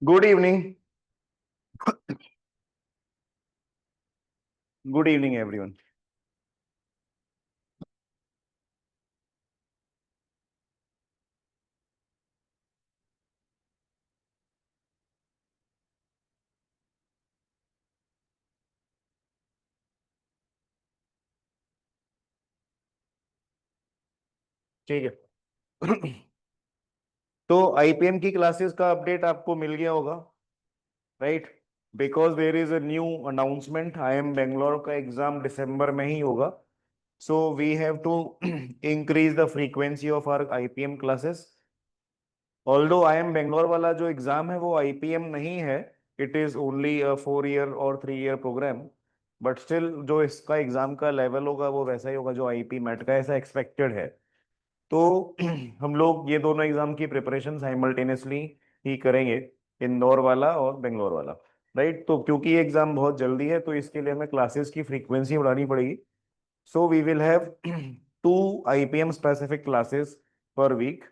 Good evening. Good evening everyone. ठीक है। तो आईपीएम की क्लासेस का अपडेट आपको मिल गया होगा, right? Because there is a new announcement. I M Bangalore का एग्जाम दिसंबर में ही होगा, so we have to increase the frequency of our IPM classes. Although I M Bangalore वाला जो एग्जाम है वो आईपीएम नहीं है, it is only a 4 year और 3 ईयर प्रोग्राम। बट स्टिल जो इसका एग्जाम का लेवल होगा वो वैसा ही होगा जो आईपी मैट का, ऐसा एक्सपेक्टेड है। तो हम लोग ये दोनों एग्जाम की प्रिपरेशन साइमल्टेनियसली ही करेंगे, इंदौर वाला और बेंगलोर वाला, राइट? तो क्योंकि ये एग्जाम बहुत जल्दी है तो इसके लिए हमें क्लासेस की फ्रीक्वेंसी बढ़ानी पड़ेगी। So we will have 2 IPM specific classes per week,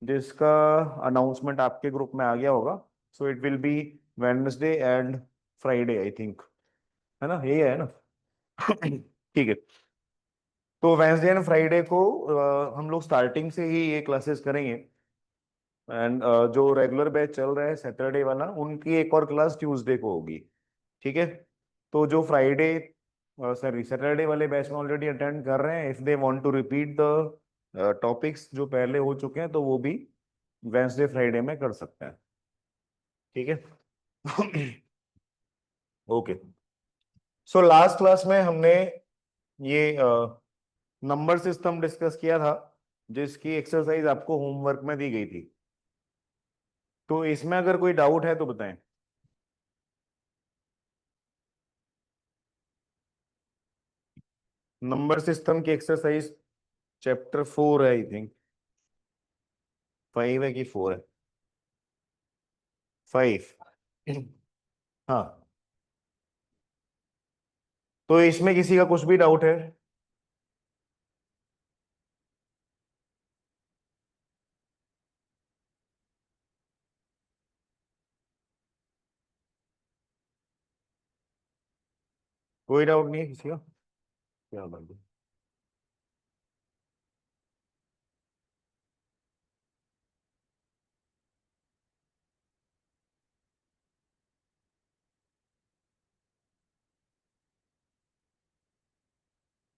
जिसका अनाउंसमेंट आपके ग्रुप में आ गया होगा। So it will be Wednesday and Friday I think, है ना? यही है ना? ठीक है। तो वेंसडे एंड फ्राइडे को हम लोग स्टार्टिंग से ही ये क्लासेस करेंगे। एंड जो रेगुलर बैच चल रहा है सैटरडे वाला, उनकी एक और क्लास ट्यूसडे को होगी। ठीक है। तो जो फ्राइडे सॉरी सैटरडे वाले बैच में ऑलरेडी अटेंड कर रहे हैं, if they want to repeat the topics जो पहले हो चुके हैं तो वो भी वेंसडे फ्राइडे में कर सकते हैं। ठीक है। ओके। सो लास्ट क्लास में हमने ये नंबर सिस्टम डिस्कस किया था, जिसकी एक्सरसाइज आपको होमवर्क में दी गई थी। तो इसमें अगर कोई डाउट है तो बताएं। नंबर सिस्टम की एक्सरसाइज चैप्टर 4 है आई थिंक। 5 है कि 4 है? 5। हाँ। तो इसमें किसी का कुछ भी डाउट है? कोई डाउट नहीं है किसी का? क्या बात है।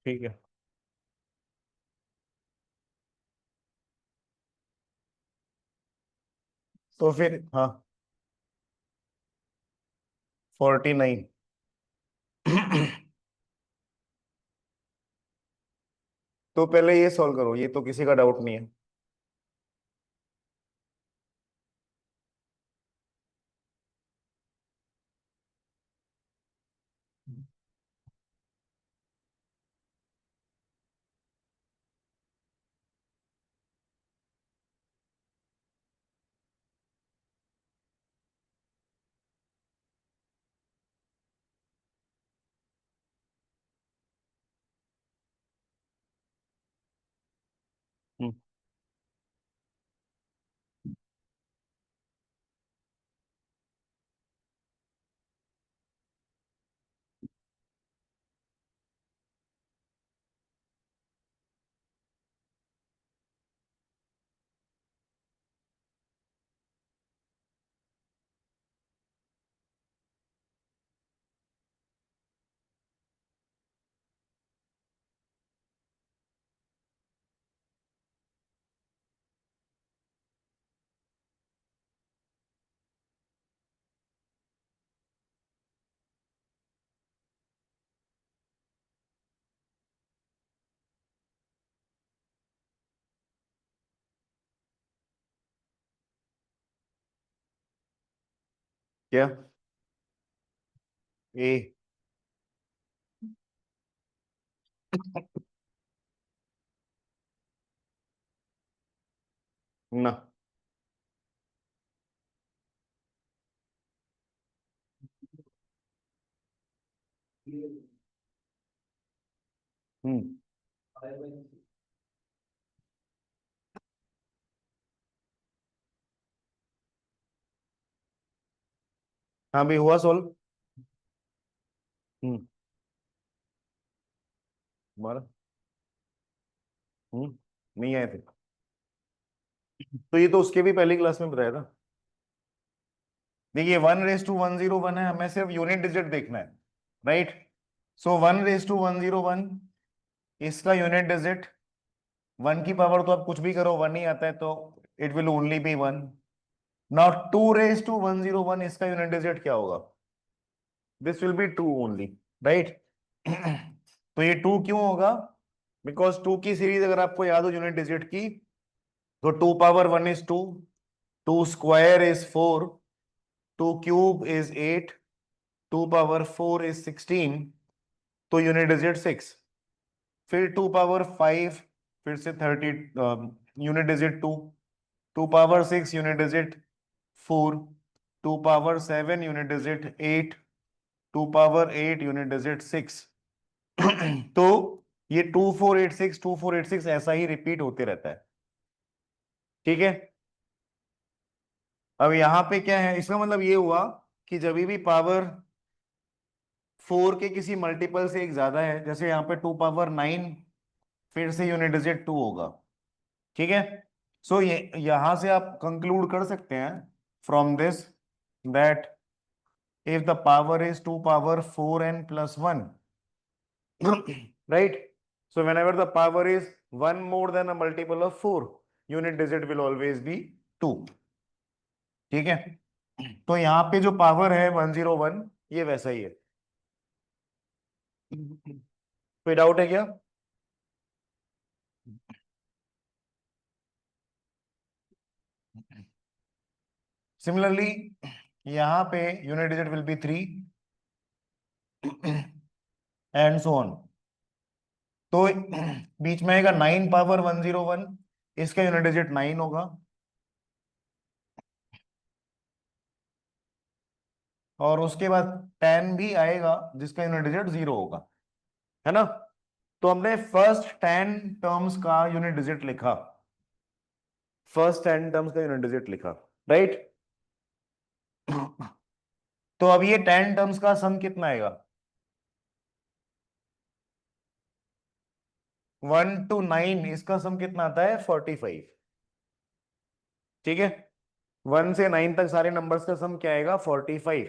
ठीक है। तो फिर हाँ, 49। तो पहले ये सॉल्व करो, ये तो किसी का डाउट नहीं है। हम्म, क्या? ए। ना। हम्म। हाँ भी हुआ सोल्व। हम्म। हमारा। नहीं आए थे। तो ये तो उसके भी पहली क्लास में बताया था। देखिए 1:101 है, हमें सिर्फ यूनिट डिजिट देखना है, राइट। सो 1:101, इसका यूनिट डिजिट, वन की पावर तो आप कुछ भी करो वन ही आता है, तो it will only be one. Now 2:101, इसका यूनिट डिजिट क्या होगा? This will be two only, right. तो ये टू क्यों होगा? बिकॉज टू की सीरीज अगर आपको याद हो यूनिट डिजिट की, तो 2 power 1 is two, two square is four, two cube is eight, 2 power 4 is 16, तो यूनिट डिजिट सिक्स। फिर 2 पावर 5, फिर से 30, unit digit two, 2 power 6 unit digit four, 2 power 7 unit digit eight, 2 power 8 unit digit six. तो ये 2486 ऐसा ही repeat होते रहता है, ठीक है। अब यहां पे क्या है, इसका मतलब ये हुआ कि जब भी पावर फोर के किसी मल्टीपल से एक ज्यादा है, जैसे यहाँ पे 2 पावर 9, फिर से यूनिट डिजिट टू होगा, ठीक है। सो ये यहां से आप कंक्लूड कर सकते हैं from this that if the power is 2 power 4n+1, right? So whenever the power is one more than a multiple of 4, unit digit will always be 2, ठीक है। तो यहाँ पे जो पावर है 101, ये वैसा ही है। कोई डाउट है क्या? सिमिलरली यहाँ पे unit digit will be 3 and so on. तो बीच में आएगा 9 पावर 101, इसका यूनिट डिजिट 9 होगा। और उसके बाद 10 भी आएगा, जिसका यूनिट डिजिट 0 होगा, है ना। तो हमने फर्स्ट 10 टर्म्स का यूनिट डिजिट लिखा, फर्स्ट 10 टर्म्स का यूनिट डिजिट लिखा, राइट। तो अब ये 10 टर्म्स का सम कितना आएगा? 1 to 9, इसका सम कितना आता है? 45, ठीक है। 1 से 9 तक सारे नंबर्स का सम क्या आएगा? 45।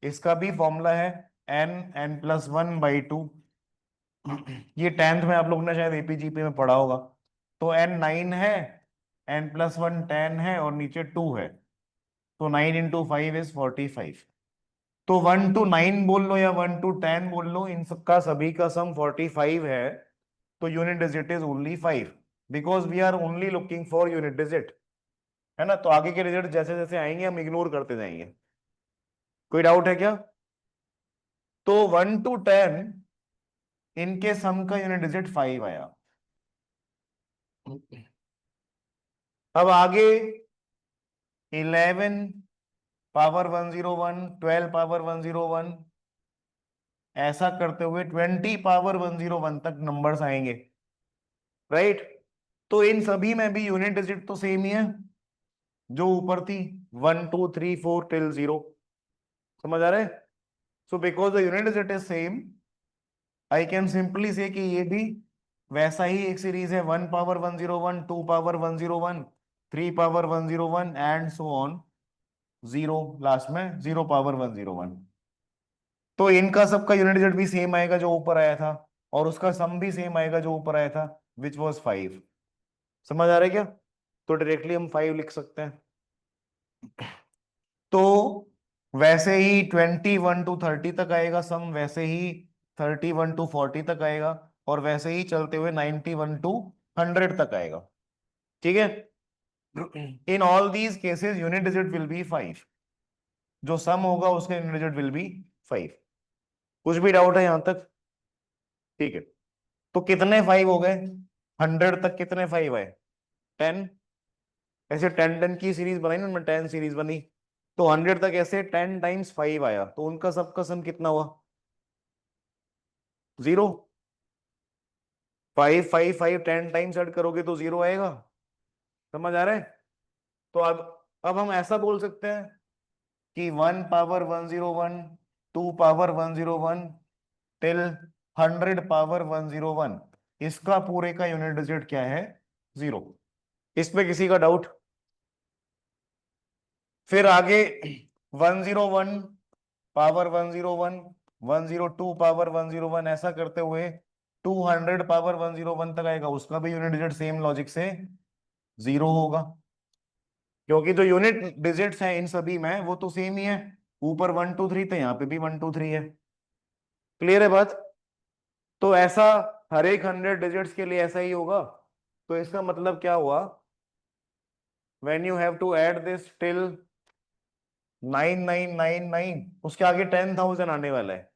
इसका भी फॉर्मूला है n+1/2। ये 10th में आप लोग ने शायद एपीजीपी में पढ़ा होगा। तो n 9 है, n+1 10 है, और नीचे 2 है, तो 9 × 5 = 45। तो 1 to 9 बोल लो या 1 to 10 बोल लो, इन सबका सभी का सम 45 है। तो unit digit is only 5, because we are only looking for unit digit, है ना। तो आगे के रिजल्ट जैसे जैसे आएंगे हम इग्नोर करते जाएंगे। कोई डाउट है क्या? तो 1 to 10, इनके सम का यूनिट डिजिट 5 आया। अब आगे 11 पावर 101, 12 पावर 101, ऐसा करते हुए 20 पावर 101 तक नंबर्स आएंगे, राइट। तो इन सभी में भी यूनिट डिजिट तो सेम ही है जो ऊपर थी, 1 2 3 4 टिल 0। समझ आ रहा है? So because the unit digit is same, I can simply से कि ये भी वैसा ही एक सीरीज है, 1 power 101, 2 power 101, 3 power 101 and so on, zero, last में 0 पावर 101। तो इनका सबका यूनिट डिजिट भी सेम आएगा जो ऊपर आया था, और उसका सम भी सेम आएगा जो ऊपर आया था, विच वॉज 5। समझ आ रहा है क्या? तो डायरेक्टली हम 5 लिख सकते हैं। तो वैसे ही 21 to 30 तक आएगा सम, वैसे ही 31 to 40 तक आएगा, और वैसे ही चलते हुए 91 to 100 तक आएगा, ठीक है। In all these cases unit digit will be 5, जो सम होगा उसका यूनिट डिजिट विल बी 5। कुछ भी डाउट है यहां तक? ठीक है। तो कितने 5 हो गए? 100 तक कितने 5 आए? 10। ऐसे 10 10 की सीरीज बनाई ना, 10 सीरीज बनी, तो 100 तक ऐसे 10 टाइम्स 5 आया, तो उनका सबका सम कितना हुआ? 0। 5 5 5 10 टाइम्स ऐड करोगे तो 0 आएगा। समझ आ रहा है? तो अब हम ऐसा बोल सकते हैं कि 1 पावर 101, 2 पावर 101 टिल 100 पावर 101, इसका पूरे का यूनिट डिजिट क्या है? 0। इसमें किसी का डाउट? फिर आगे 101 पावर 101, 102 पावर 101, ऐसा करते हुए 200 पावर 101 तक आएगा, उसका भी यूनिट डिजिट सेम लॉजिक से 0 होगा, क्योंकि जो यूनिट डिजिट्स हैं इन सभी में वो तो सेम ही है। ऊपर 1 2 3 थे, यहाँ पे भी 1 2 3 है। क्लियर है बात? तो ऐसा हर एक 100 डिजिट्स के लिए ऐसा ही होगा। तो इसका मतलब क्या हुआ? When you have to add this till 9999, उसके आगे 10,000 आने वाला है,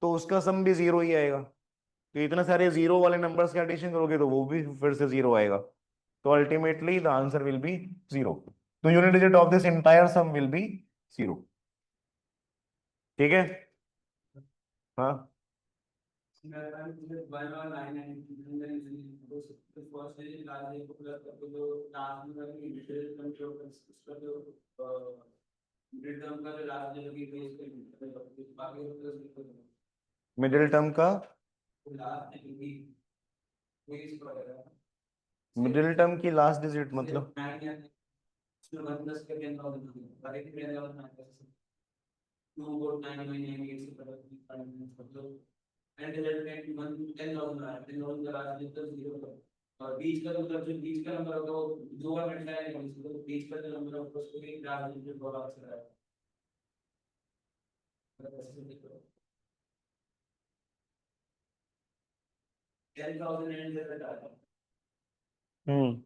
तो उसका सम भी 0 ही आएगा। तो इतने सारे जीरो वाले नंबर्स का एडिशन करोगे तो वो भी फिर से 0 आएगा। तो ultimately the answer will be 0। तो unit digit of this entire sum will be 0। ठीक है? हाँ, मिडिल टर्म का, मिडिल टर्म की लास्ट डिजिट मतलब? हम्म।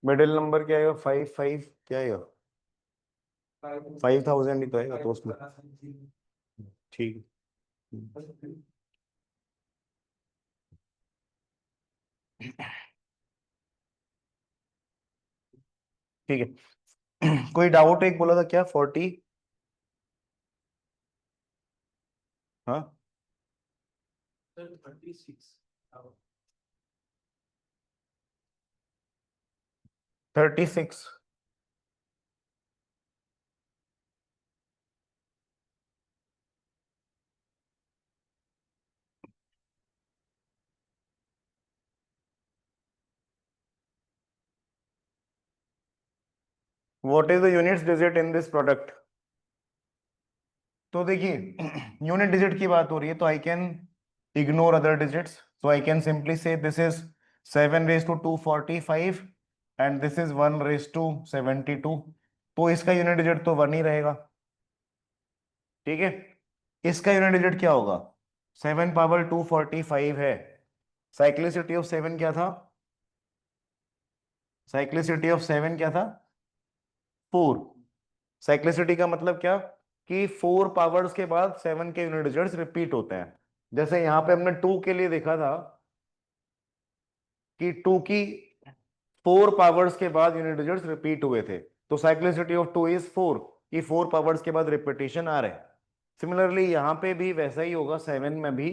मिडिल नंबर क्या आएगा? 5 5 क्या आएगा? 5,000 ही तो आएगा तो उसमें। ठीक ठीक है। कोई डाउट? एक बोला था क्या? 40? हाँ, 36। What is the units digit in this product? तो देखिए, यूनिट डिजिट की बात हो रही है तो I can ignore other digits. So I can simply say this is 7 raised to 245 and this is 1 raised to 72। तो इसका यूनिट डिजिट तो 1 ही रहेगा। ठीक है? इसका यूनिट डिजिट क्या होगा? 7 पावर 245 है। साइक्लिसिटी ऑफ 7 क्या था? साइक्लिसिटी ऑफ 7 क्या था? 4। साइक्लिसिटी का मतलब क्या? कि 4 पावर्स के बाद 7 के यूनिट डिजिट्स रिपीट होते हैं। जैसे यहां पे हमने 2 के लिए देखा था कि 2 की 4 पावर्स के बाद यूनिट डिजिट्स रिपीट हुए थे, तो साइक्लिसिटी ऑफ 2 इज 4, कि 4 पावर्स के बाद रिपीटेशन आ रहे हैं। सिमिलरली यहां पे भी वैसा ही होगा 7 में भी,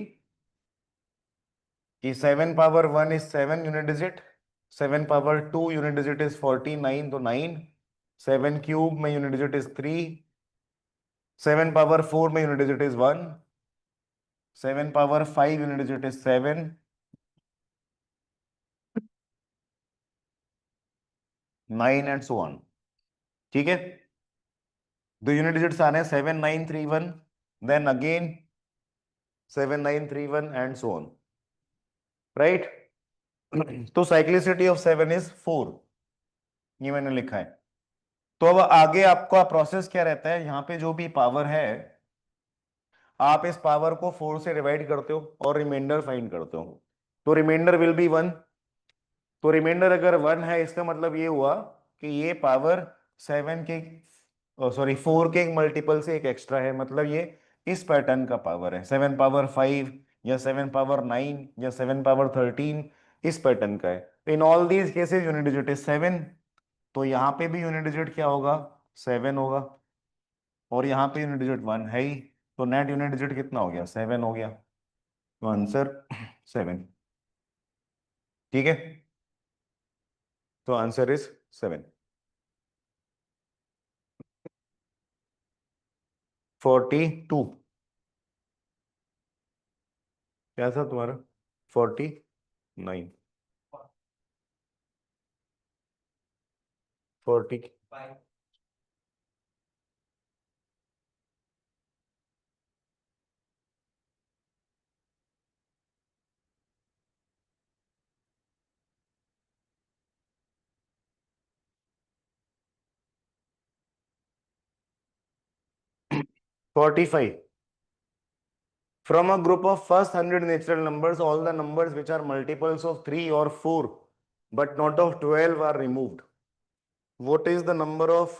कि 7 power 1 is 7 unit digit, 7 power 2 unit digit is 49 तो 9, 7 क्यूब में यूनिट डिजिट इज 3, 7 पावर 4 में unit digit is 1, 7 power 5 unit digit is 7, 9 and so on. ठीक है? दो यूनिट डिजिट्स आने 7 9 3 1, then again 7 9 3 1 and so on. Right? तो cyclicity of 7 is 4, ये मैंने लिखा है। तो अब आगे आपका प्रोसेस क्या रहता है? यहाँ पे जो भी पावर है, आप इस पावर को 4 से डिवाइड करते हो और रिमाइंडर फाइंड करते हो। तो रिमाइंडर विल बी 1। तो रिमाइंडर अगर 1 है, इसका मतलब ये हुआ कि ये पावर 7 के, सॉरी 4 के एक मल्टीपल से एक एक्स्ट्रा है, मतलब ये इस पैटर्न का पावर है। 7 पावर 5 या 7 पावर 9 या 7 पावर 13 इस पैटर्न का है। In all these cases unit digit is 7। तो यहाँ पे भी यूनिट डिजिट क्या होगा? 7 होगा। और यहाँ पे यूनिट डिजिट 1 है ही, तो नेट यूनिट डिजिट कितना हो गया, 7 हो गया। तो आंसर 7। ठीक है, तो आंसर इज 7। 42 क्या था तुम्हारा? 49, 40। 45। From a group of first 100 natural numbers, all the numbers which are multiples of 3 or 4 but not of 12 are removed. What is the number of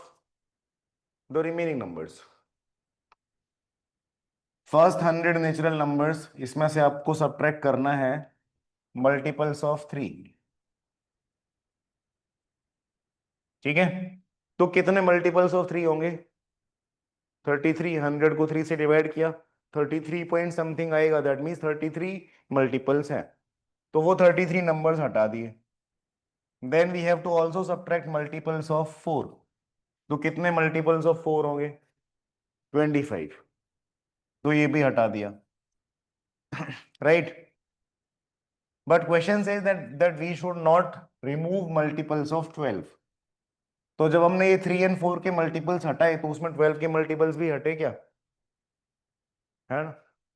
the remaining numbers? First 100 natural numbers, इसमें से आपको subtract करना है multiples of 3। ठीक है, तो कितने multiples of 3 होंगे? 33। 100 को 3 से डिवाइड किया, 33 पॉइंट समथिंग आएगा, दैट मीन्स 33 मल्टीपल्स हैं। तो वो 33 नंबर्स हटा दिए। Then we have to also subtract multiples of 4। तो कितने मल्टीपल्स ऑफ 4 होंगे? 25। तो ये भी हटा दिया, right. But question says that we should not remove multiples of 12। तो जब हमने ये 3 एंड 4 के मल्टीपल्स हटाए तो उसमें 12 के मल्टीपल्स भी हटे क्या? है ना?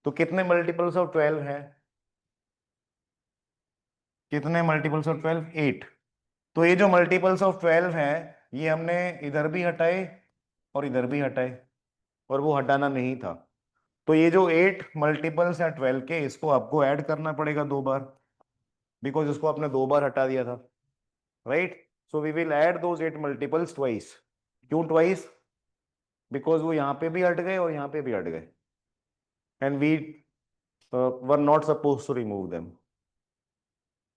तो कितने मल्टीपल्स ऑफ 12 हैं? कितने मल्टीपल्स ऑफ 12? 8। तो ये जो मल्टीपल्स ऑफ 12 हैं, ये हमने इधर भी हटाए और इधर भी हटाए, और वो हटाना नहीं था। तो ये जो 8 मल्टीपल्स हैं 12 के, इसको आपको ऐड करना पड़ेगा 2 बार, बिकॉज इसको आपने 2 बार हटा दिया था, right. So we will add those 8 multiples twice. क्यों ट्वाइस? बिकॉज वो यहाँ पे भी हट गए और यहाँ पे भी हट गए, and we were not suppose to remove them.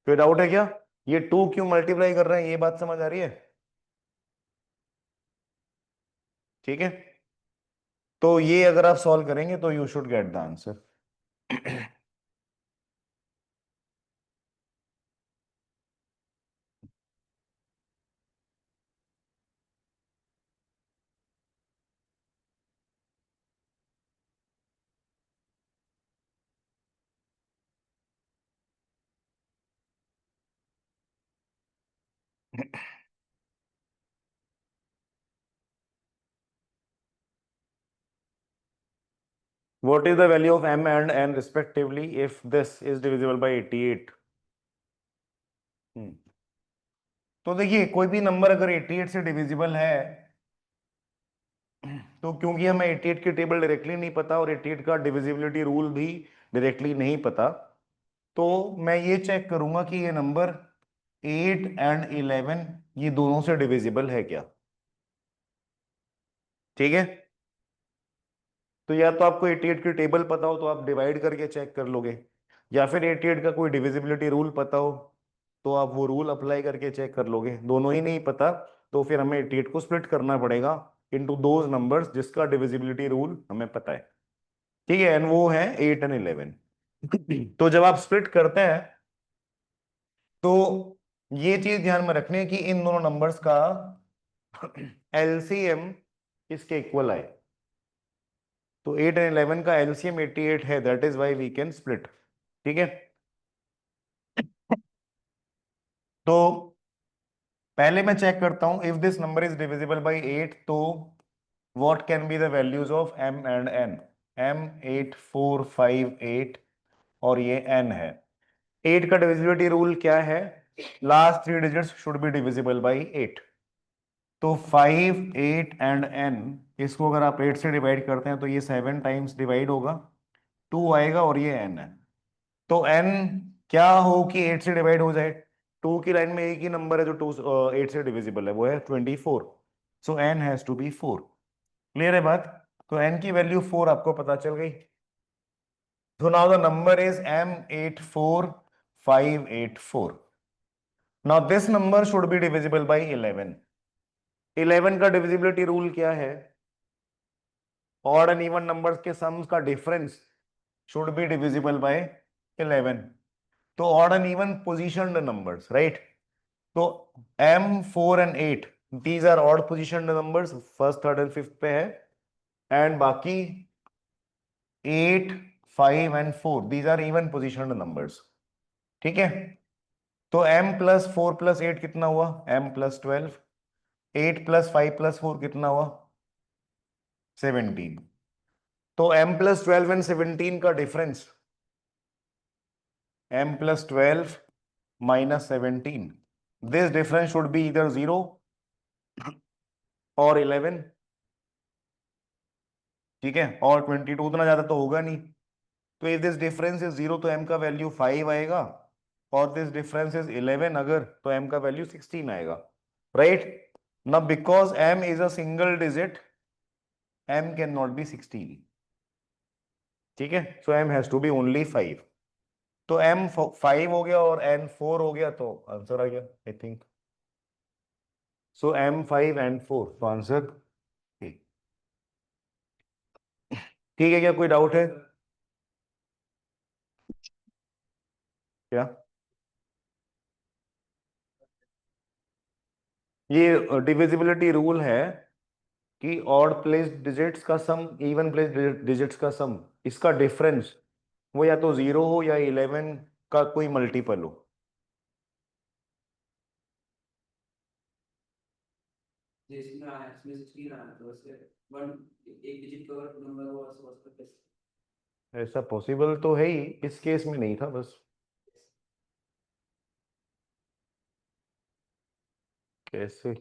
कोई डाउट है क्या? ये 2 क्यों मल्टीप्लाई कर रहे हैं, ये बात समझ आ रही है? ठीक है, तो ये अगर आप सॉल्व करेंगे तो you should get the answer. What is the value of m and n respectively if this is divisible by 88? हम्म, तो देखिए कोई भी नंबर अगर 88 से डिविजिबल है, तो क्योंकि हमें 88 की टेबल डायरेक्टली नहीं पता और 88 का डिविजिबिलिटी रूल भी डायरेक्टली नहीं पता, तो मैं ये चेक करूंगा कि ये नंबर 8 एंड 11 ये दोनों से डिविजिबल है क्या। ठीक है, तो या तो आपको 88 की टेबल पता हो तो आप डिवाइड करके चेक कर लोगे, या फिर 88 का कोई डिविजिबिलिटी रूल पता हो तो आप वो रूल अप्लाई करके चेक कर लोगे। दोनों ही नहीं पता तो फिर हमें 88 को स्प्लिट करना पड़ेगा इनटू दोज नंबर्स जिसका डिविजिबिलिटी रूल हमें पता है। ठीक है, एंड वो है 8 एंड 11। तो जब आप स्प्लिट करते हैं तो ये चीज ध्यान में रखनी है कि इन दोनों नंबर्स का एलसीएम इसके इक्वल आए। तो 8 एंड 11 का एलसीएम 88 है, that is why we can split. ठीक है, तो पहले मैं चेक करता हूं if this number is divisible by 8, तो what can be the values of m and n। m 8 4 5 8 और ये n है। 8 का डिविजिबिलिटी रूल क्या है? Last 3 digits should be divisible by 8। तो 5 8 एंड n, इसको अगर आप 8 से डिवाइड करते हैं तो ये 7 टाइम्स डिवाइड होगा, 2 आएगा और ये n है। तो n क्या हो कि 8 से डिवाइड हो जाए? 2 की लाइन में एक ही नंबर है जो 8 से डिविजिबल है, वो है 24। So n has to be 4। Clear है बात? तो n की वैल्यू 4 आपको पता चल गई। So now the number is M84584. Now this number should be divisible by 11। 11 का डिविजिबिलिटी रूल क्या है? ऑड एंड इवन नंबर्स के सम्स का difference should be divisible by 11। तो odd and even positioned numbers, right? तो m 4 and 8 these are odd positioned numbers, first third and fifth पे है, and बाकी 8 5 and 4 these are even positioned numbers. ठीक है, तो m प्लस 4 प्लस 8 कितना हुआ? m plus 12। 8 प्लस 5 प्लस 4 कितना हुआ? 17। तो m प्लस 12 एंड 17 का difference m plus 12 minus 17, this difference should B इधर 0 और 11। ठीक है, और 22 उतना ज्यादा तो होगा नहीं। तो इफ दिस डिफरेंस इज 0 तो m का वैल्यू 5 आएगा, और दिस डिफरेंस इज 11 अगर, तो m का वैल्यू 16 आएगा, right? Now because m is a single digit, m can not be 16। ठीक है, so m has to be only 5। तो m 5 हो गया और n 4 हो गया, तो आंसर आ गया I think. So m 5 and 4, तो आंसर ठीक। ठीक है, क्या कोई डाउट है क्या? ये डिविजिबिलिटी रूल है कि ऑड प्लेस डिजिट्स का सम इवन प्लेस डिजिट्स का सम, इसका डिफरेंस वो या तो 0 हो या 11 का कोई मल्टीपल हो। जिसमें आया इसमें 16 आया तो उससे वन एक डिजिट का नंबर हो उसका ऐसा पॉसिबल तो है ही, इस केस में नहीं था बस। कैसे?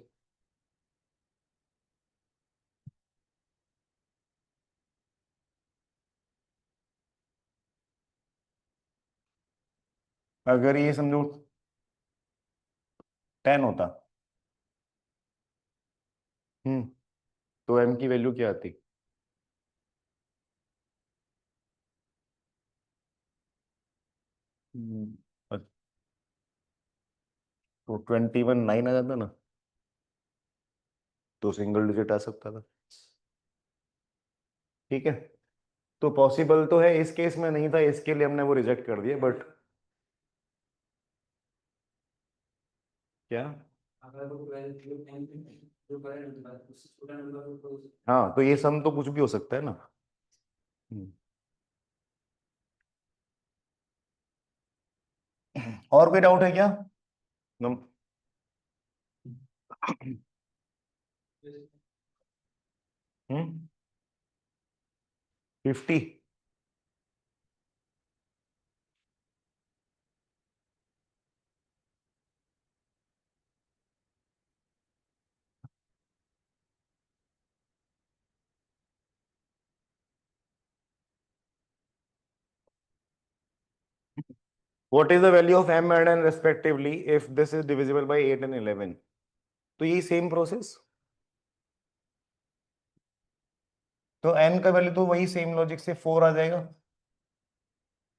अगर ये समझो 10 होता, तो m की वैल्यू क्या आती? हम्म, तो 21 9 आ जाता ना, तो सिंगल डिजिट आ सकता था। ठीक है, तो पॉसिबल तो है, इस केस में नहीं था, इसके लिए हमने वो रिजेक्ट कर दिया, बट क्या? अगर वो वैल्यू जो बड़ा नंबर उससे छोटा नंबर हो तो हाँ, तो ये सम तो कुछ भी हो सकता है ना। हम्म, और कोई डाउट है क्या? नम 50। What is the value of m and n respectively if this is divisible by 8 and 11? तो ये सेम प्रोसेस, तो n का वैल्यू तो वही सेम लॉजिक से 4 आ जाएगा,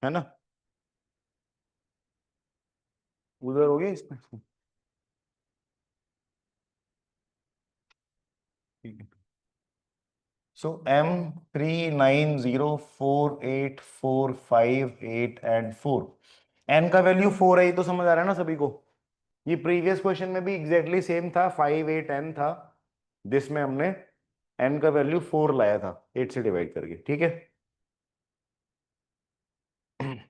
है ना? उधर हो गया इसमें। ठीक है, सो m 3 9 0 4 8 4 5 8 and 4, n का वैल्यू 4 है, ये तो समझ आ रहा है ना सभी को? ये प्रीवियस क्वेश्चन में भी एग्जैक्टली सेम था, 5 8 n था, जिसमें हमने n का वैल्यू 4 लाया था 8 से डिवाइड करके। ठीक है,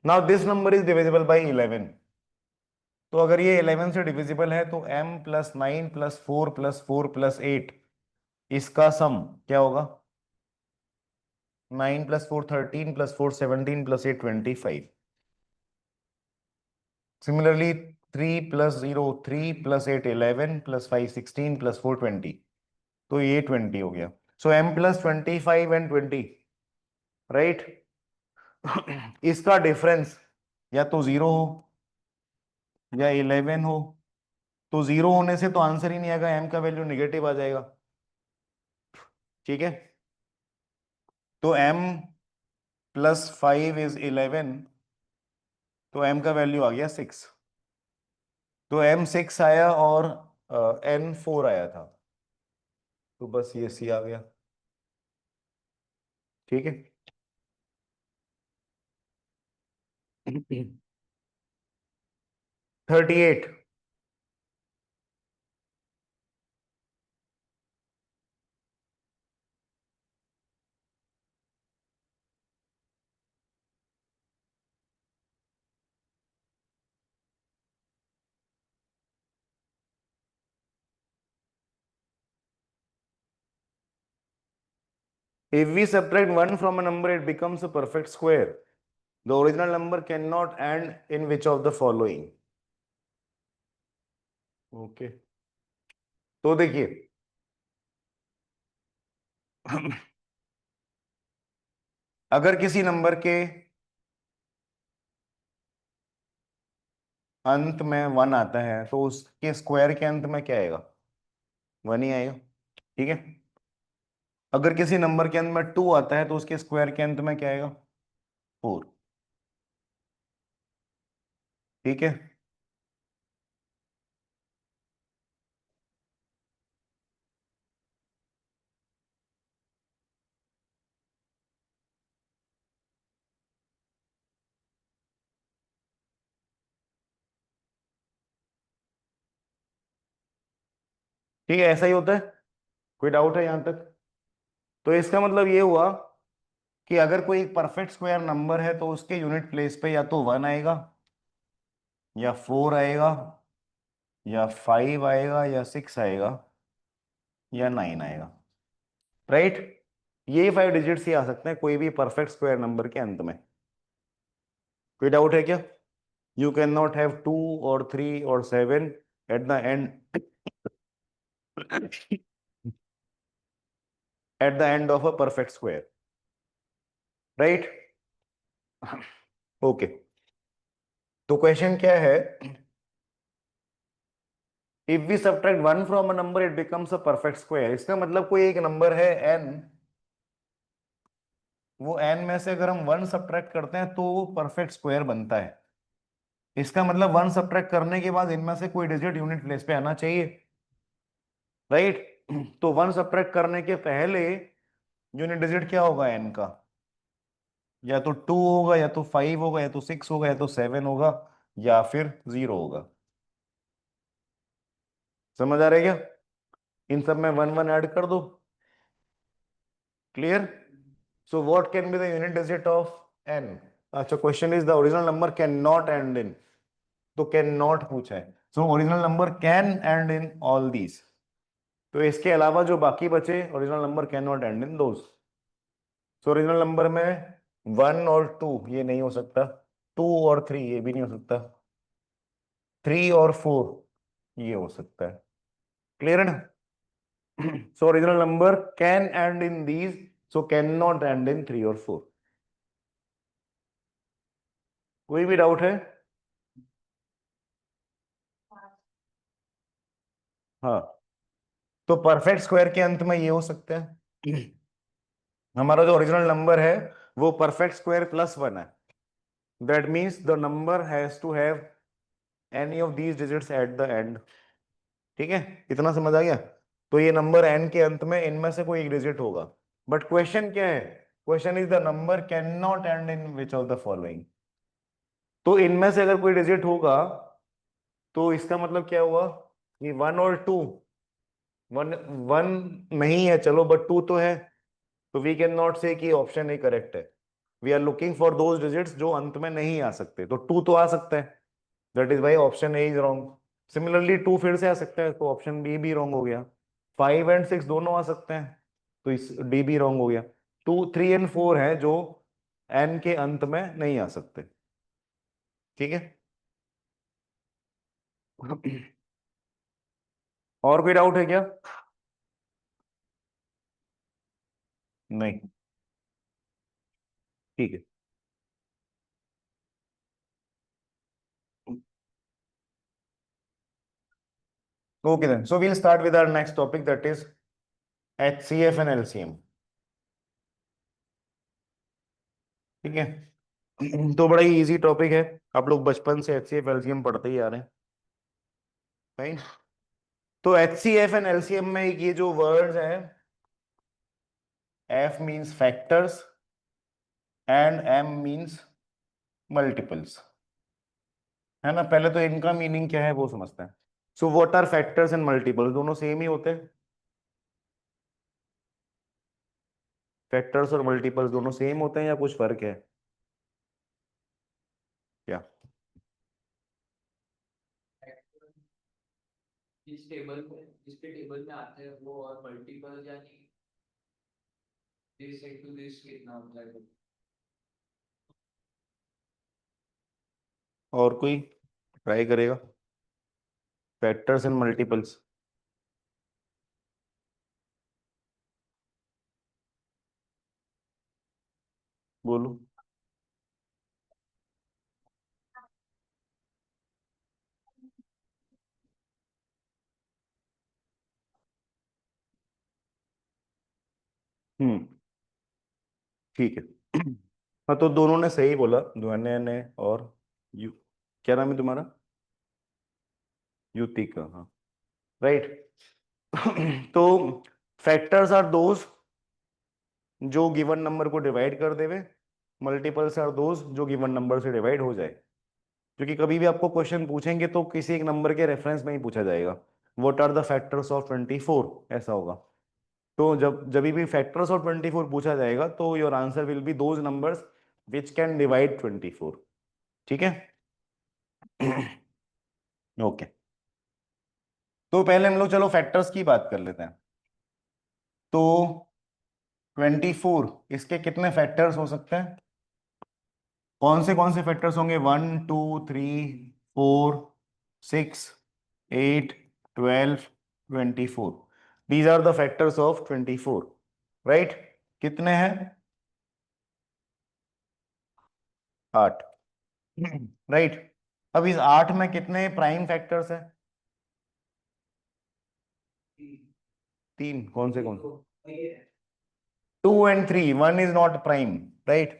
now this number is divisible by 11। तो अगर ये 11 से डिविजिबल है तो m plus 9 plus 4 plus 4 plus 8, इसका सम क्या होगा? 9 plus 4 13 plus 4 17 plus 8 25। Similarly 3 plus 0 3 plus 8 11 plus 5 16 plus 4 20, तो ये 20 हो गया। सो m प्लस 25 एंड 20, राइट? इसका डिफरेंस या तो 0 हो या 11 हो, तो 0 होने से तो आंसर ही नहीं आएगा, m का वैल्यू निगेटिव आ जाएगा। ठीक है, तो m प्लस 5 इज 11, तो m का वैल्यू आ गया 6। तो m 6 आया और n 4 आया था, तो बस ये सी आ गया। ठीक है। 38। If we subtract 1 from a number, it becomes a perfect square. The original number cannot end in which of the following? Okay, तो देखिए अगर किसी नंबर के अंत में 1 आता है तो उसके स्क्वायर के अंत में क्या आएगा? 1 ही आएगा। ठीक है। अगर किसी नंबर के अंत में 2 आता है तो उसके स्क्वायर के अंत में क्या आएगा? 4। ठीक है। ठीक है, ऐसा ही होता है। कोई डाउट है यहां तक? तो इसका मतलब ये हुआ कि अगर कोई एक परफेक्ट स्क्वायर नंबर है तो उसके यूनिट प्लेस पे या तो 1 आएगा, या 4 आएगा, या 5 आएगा, या 6 आएगा, या 9 आएगा। राइट। ये 5 डिजिट्स ही आ सकते हैं कोई भी परफेक्ट स्क्वायर नंबर के अंत में। कोई डाउट है क्या? यू कैन नॉट हैव 2 और 3 और 7 at the end at the end of a perfect square. Right. Okay, तो क्वेश्चन क्या है? If we subtract 1 from a number it becomes a perfect square. इसका मतलब कोई एक नंबर है n, वो n में से अगर हम 1 सब्ट्रैक्ट करते हैं तो वो परफेक्ट स्क्वायर बनता है। इसका मतलब 1 सब्ट्रैक्ट करने के बाद इनमें से कोई डिजिट यूनिट प्लेस पे आना चाहिए। राइट। तो 1 सब्ट्रैक्ट करने के पहले यूनिट डिजिट क्या होगा n का? या तो 2 होगा, या तो 5 होगा, या तो 6 होगा, या तो 7 होगा, या फिर 0 होगा। समझ आ रहा है क्या? इन सब में 1 1 ऐड कर दो। Clear? So what can be the unit digit of n? अच्छा, question is the original number can not and in, तो कैन नॉट पूछा है। So original number can and in all these. तो इसके अलावा जो बाकी बचे original number can not and in those. So original number में 1 और 2 ये नहीं हो सकता, 2 और 3 ये भी नहीं हो सकता, 3 और 4 ये हो सकता है। क्लियर है ना? So original number can and in these, so can not and in 3 और 4। कोई भी डाउट है? हाँ, तो परफेक्ट स्क्वायर के अंत में ये हो सकता है। हमारा जो ओरिजिनल नंबर है वो परफेक्ट स्क्वायर प्लस 1 है। That means the number has to have any of these digits at the end. ठीक है, इतना समझ आ गया? तो ये नंबर n के अंत में इनमें से कोई एक डिजिट होगा। बट क्वेश्चन क्या है? Question is the number can not and in which of the following. तो इनमें से अगर कोई डिजिट होगा तो इसका मतलब क्या हुआ कि 1 और 2, 1 1 नहीं है चलो, बट 2 तो है। तो वी कैन नॉट से कि ऑप्शन ए करेक्ट है। We are looking for those digits जो अंत में नहीं आ सकते। तो 2 तो आ सकता है, that is why option A is wrong. Similarly 2 फिर से आ सकता है, तो ऑप्शन बी भी रॉन्ग हो गया। 5 एंड 6 दोनों आ सकते हैं, तो इस डी भी रॉन्ग हो गया। 2 3 एंड 4 है जो एन के अंत में नहीं आ सकते। ठीक है। और कोई डाउट है क्या? नहीं। ठीक है। Okay then. So we'll start with our next topic, that is HCF and LCM. ठीक है। तो बड़ा ही इजी टॉपिक है, आप लोग बचपन से HCF LCM पढ़ते ही आ रहे हैं। फाइन। तो HCF एंड LCM में ये जो वर्ड्स हैं, F means factors, and m means multiples, है ना। पहले तो इनका मीनिंग क्या है वो समझते हैं। So what are factors and multiples, दोनों सेम ही होते हैं। फैक्टर्स और मल्टीपल्स दोनों सेम होते हैं या कुछ फर्क है क्या? जिसके टेबल में आते हैं वो, और मल्टीपल यानी दिस इनटू दिस कितना होता है? और कोई ट्राई करेगा? फैक्टर्स एंड मल्टीपल्स, बोलो। हम्म, ठीक है। हाँ, तो दोनों ने सही बोला, ध्वन्य ने और यू, क्या नाम है तुम्हारा? युतिका, हाँ, राइट। तो फैक्टर्स आर दोज जो गिवन नंबर को डिवाइड कर देवे, मल्टीपल्स आर दोज जो गिवन नंबर से डिवाइड हो जाए। क्योंकि कभी भी आपको क्वेश्चन पूछेंगे तो किसी एक नंबर के रेफरेंस में ही पूछा जाएगा, what are the factors of 24, ऐसा होगा। तो जब जब भी फैक्टर्स ऑफ 24 पूछा जाएगा तो your answer will be those numbers which can divide 24। ठीक है। ओके, तो पहले हम लोग चलो फैक्टर्स की बात कर लेते हैं। तो 24, इसके कितने फैक्टर्स हो सकते हैं? कौन से फैक्टर्स होंगे? 1 2 3 4 6 8 12 24। These are the factors of 24, right. कितने हैं? 8, राइट। अब इस 8 में कितने प्राइम फैक्टर्स हैं? 3। कौन से कौन? 2 and 3, 1 is not prime, right?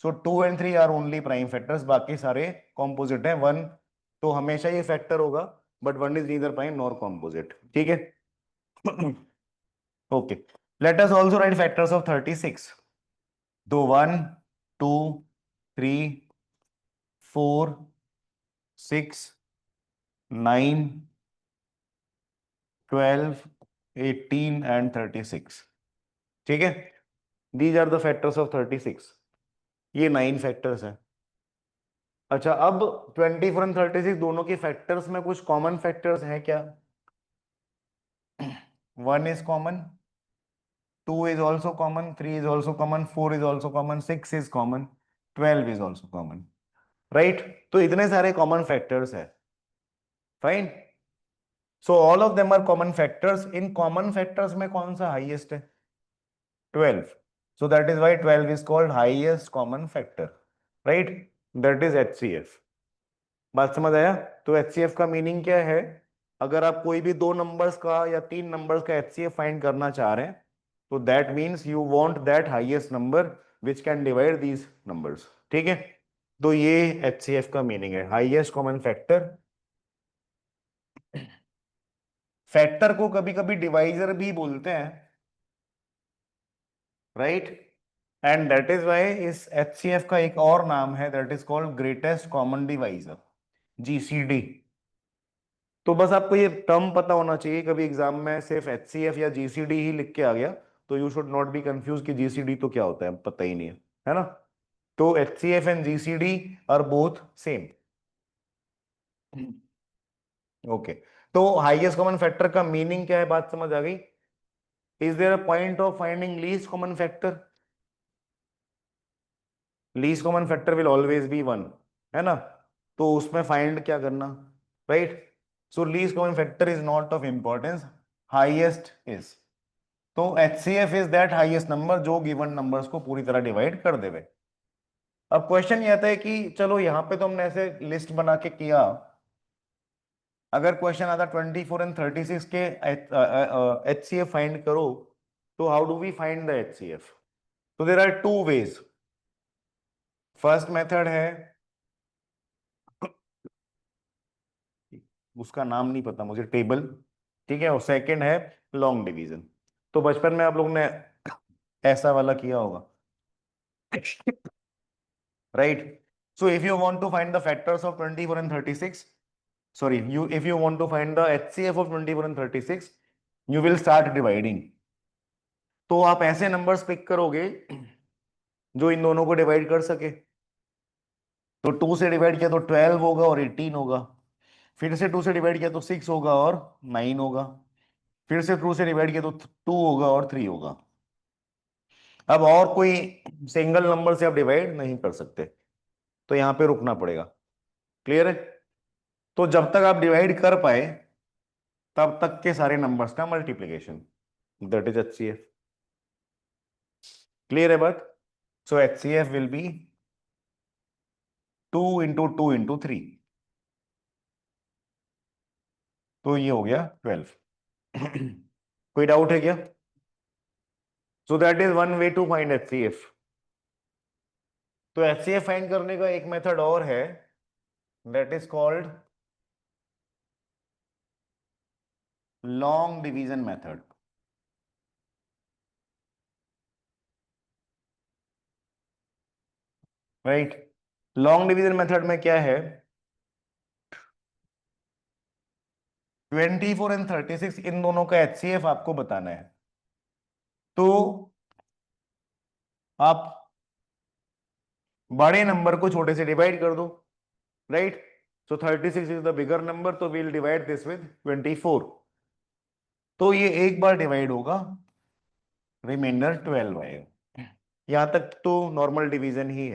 So 2 and 3 are only prime factors, बाकी सारे composite हैं। 1 तो हमेशा ये फैक्टर होगा, but 1 is neither prime nor composite, ठीक है। Okay, let us also right factors of 36। तो 1 2 3 4 6 9 12 18 and 36, ठीक है। These are the factors of 36, ये 9 फैक्टर्स हैं। अच्छा, अब 24 और 36 दोनों के फैक्टर्स में कुछ कॉमन फैक्टर्स हैं क्या? 1 is common, 2 is also common, 3 is also common, 4 is also common, 6 is common, 12 is also common, right. तो इतने सारे कॉमन फैक्टर्स है, fine. So all of them are common factors. इन कॉमन फैक्टर्स में कौन सा हाईएस्ट है? 12। So that is why 12 is called highest common factor, right. That is HCF। बात समझ आया? तो HCF का मीनिंग क्या है? अगर आप कोई भी दो नंबर्स का या तीन नंबर्स का HCF फाइंड करना चाह रहे हैं, तो that means you want that highest number which can divide these numbers, ठीक है। तो ये HCF का मीनिंग है, हाईएस्ट कॉमन फैक्टर। फैक्टर को कभी कभी डिवाइजर भी बोलते हैं, right. And that is why इस HCF का एक और नाम है, that is called greatest common divisor, GCD। तो बस आपको ये टर्म पता होना चाहिए, कभी एग्जाम में सिर्फ HCF या GCD ही लिख के आ गया तो you should not be confuse कि GCD तो क्या होता है, पता ही नहीं है ना। तो HCF and GCD are both same. Okay, तो हाईएस्ट कॉमन फैक्टर का मीनिंग क्या है, बात समझ आ गई? Is there a point of finding least common factor? Least common factor will always be 1, है ना। तो उसमें फाइंड क्या करना, राइट। So least common factor is not of importance, highest is. तो HCF is that highest number जो गिवन नंबर्स को पूरी तरह डिवाइड कर देवे। अब क्वेश्चन ये आता है कि चलो यहाँ पे तो हमने ऐसे लिस्ट बना के किया, अगर क्वेश्चन आता 24 and 36 के HCF फाइंड करो, तो how do we find the HCF? तो there are two ways. First method है, उसका नाम नहीं पता मुझे, टेबल, ठीक है। और सेकंड है लॉन्ग डिवीजन। तो बचपन में आप लोग ने ऐसा वाला किया होगा, right? So if you want to find the factors of 24 and 36, sorry, if you want to find the HCF of 24 and 36, you will start dividing. तो आप ऐसे नंबर्स पिक करोगे जो इन दोनों को डिवाइड कर सके। तो 2 से डिवाइड किया तो 12 होगा और 18 होगा, फिर से 2 से डिवाइड किया तो 6 होगा और 9 होगा, फिर से 2 से डिवाइड किया तो 2 होगा और 3 होगा। अब और कोई सिंगल नंबर से आप डिवाइड नहीं कर सकते, तो यहां पे रुकना पड़ेगा। क्लियर है? तो जब तक आप डिवाइड कर पाए तब तक के सारे नंबर्स का multiplication, that is HCF। Clear है बात? सो HCF will be 2 into 2 into 3, तो ये हो गया 12। कोई डाउट है क्या? So that is one way to find HCF। तो HCF फाइंड करने का एक मेथड और है, that is called long division method. Right? Long division method में क्या है, 24 एंड 36 इन दोनों का HCF आपको बताना है। तो आप बड़े नंबर को छोटे से डिवाइड कर दो, right? So 36 is the bigger number, तो वील डिवाइड दिस विद 24। तो ये एक बार डिवाइड होगा, रिमाइंडर 12 आएगा। यहां तक तो नॉर्मल डिवीजन ही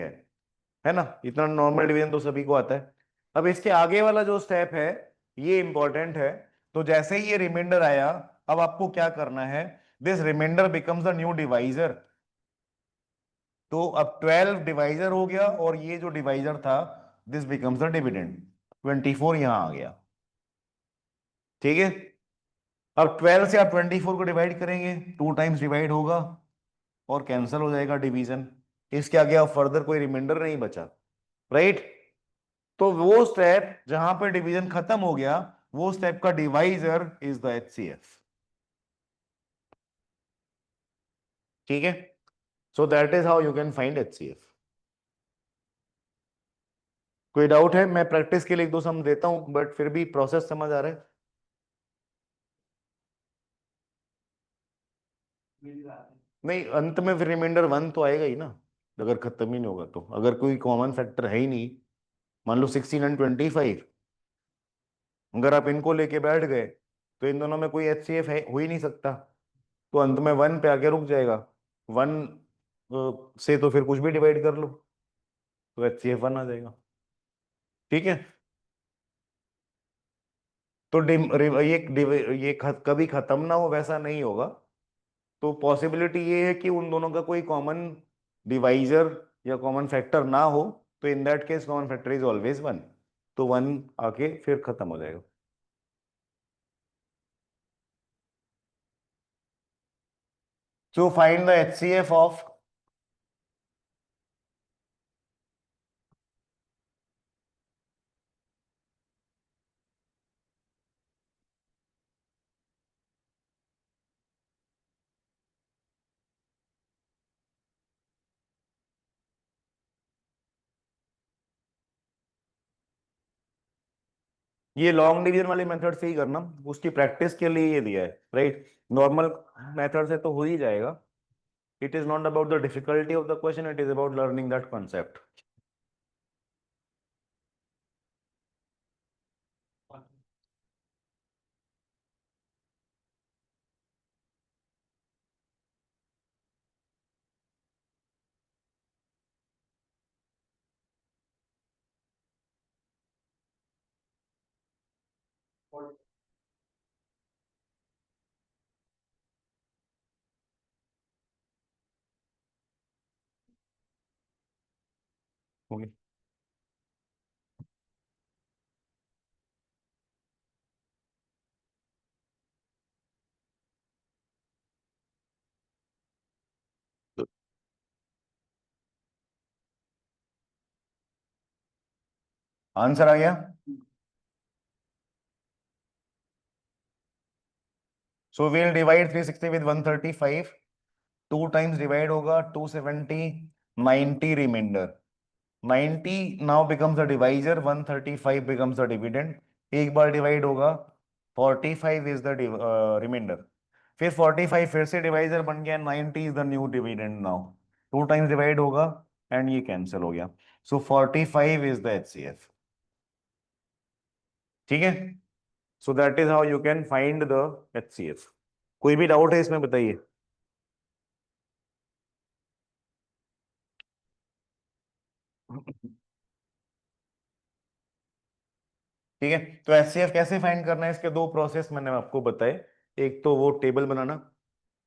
है ना? इतना नॉर्मल डिवीजन तो सभी को आता है। अब इसके आगे वाला जो स्टेप है ये इंपॉर्टेंट है। तो जैसे ही ये रिमाइंडर आया, अब आपको क्या करना है, this remainder becomes a new divisor. तो अब 12 डिवाइजर हो गया और ये जो डिवाइजर था दिस बिकम्स द डिविडेंड, 24 यहां आ गया। ठीक है? अब 12 से आप 24 को डिवाइड करेंगे, 2 टाइम्स डिवाइड होगा और कैंसिल हो जाएगा डिवीजन। इसके आगे अब फर्दर कोई रिमाइंडर नहीं बचा, राइट? तो वो स्टेप जहां पर डिवीजन खत्म हो गया, वो स्टेप का डिवाइजर इज द HCF। ठीक है? So that is how you can find HCF। कोई डाउट है? मैं प्रैक्टिस के लिए एक दो सम देता हूं, बट फिर भी प्रोसेस समझ आ रहा है? नहीं, अंत में फिर रिमाइंडर 1 तो आएगा ही ना, अगर खत्म ही नहीं होगा तो। अगर कोई कॉमन फैक्टर है ही नहीं, मान लो 16 एंड 25, अगर आप इनको लेके बैठ गए तो इन दोनों में कोई HCF है हो ही नहीं सकता, तो अंत में 1 पे आके रुक जाएगा। 1 से तो फिर कुछ भी डिवाइड कर लो तो HCF 1 आ जाएगा। ठीक है? तो कभी खत्म ना हो वैसा नहीं होगा। तो पॉसिबिलिटी ये है कि उन दोनों का कोई कॉमन डिवाइजर या कॉमन फैक्टर ना हो, तो in that case common factor is always 1, तो 1 आके फिर खत्म हो जाएगा। So find the HCF of, ये लॉन्ग डिवीजन वाले मेथड से ही करना, उसकी प्रैक्टिस के लिए ये दिया है, राइट? नॉर्मल मेथड से तो हो ही जाएगा। It is not about the difficulty of the question, it is about learning that concept. Answer आ गया? So we'll divide 360 with 135, 2 times divide होगा 270, 90 remainder. 90 now becomes the divisor, 135 becomes the dividend. एक बार डिवाइड होगा, 45 is the remainder. फिर 45 फिर से divisor बन गया, 90 is the new dividend now. Two times divide होगा एंड ये कैंसिल हो गया। सो 45 इज द HCF। ठीक है, so that is how you can find the HCF। कोई भी डाउट है इसमें बताइए। ठीक है, तो HCF कैसे फाइंड करना है, इसके दो प्रोसेस मैंने आपको बताए। एक तो वो टेबल बनाना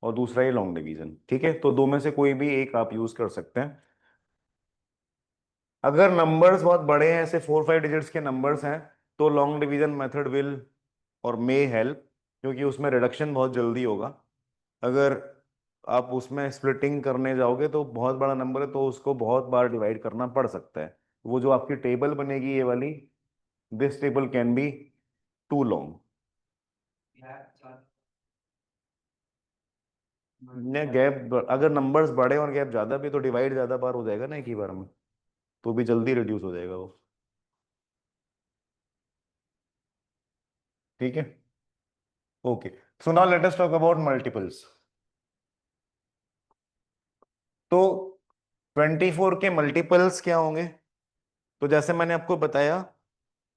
और दूसरा ये लॉन्ग डिवीजन। ठीक है, तो दो में से कोई भी एक आप यूज कर सकते हैं। अगर नंबर्स बहुत बड़े हैं, ऐसे 4-5 डिजिट्स के नंबर्स हैं, तो लॉन्ग डिवीजन मेथड विल और मे हेल्प, क्योंकि उसमें रिडक्शन बहुत जल्दी होगा। अगर आप उसमें स्प्लिटिंग करने जाओगे तो बहुत बड़ा नंबर है, तो उसको बहुत बार डिवाइड करना पड़ सकता है। वो जो आपकी टेबल बनेगी ये वाली, this table can be too long. ने गैप, अगर नंबर्स बड़े और गैप ज्यादा भी, तो डिवाइड ज्यादा बार हो जाएगा ना एक ही बार में, तो भी जल्दी रिड्यूस हो जाएगा वो। ठीक है, okay. So now let us talk about multiples. तो 24 के मल्टीपल्स क्या होंगे? तो जैसे मैंने आपको बताया,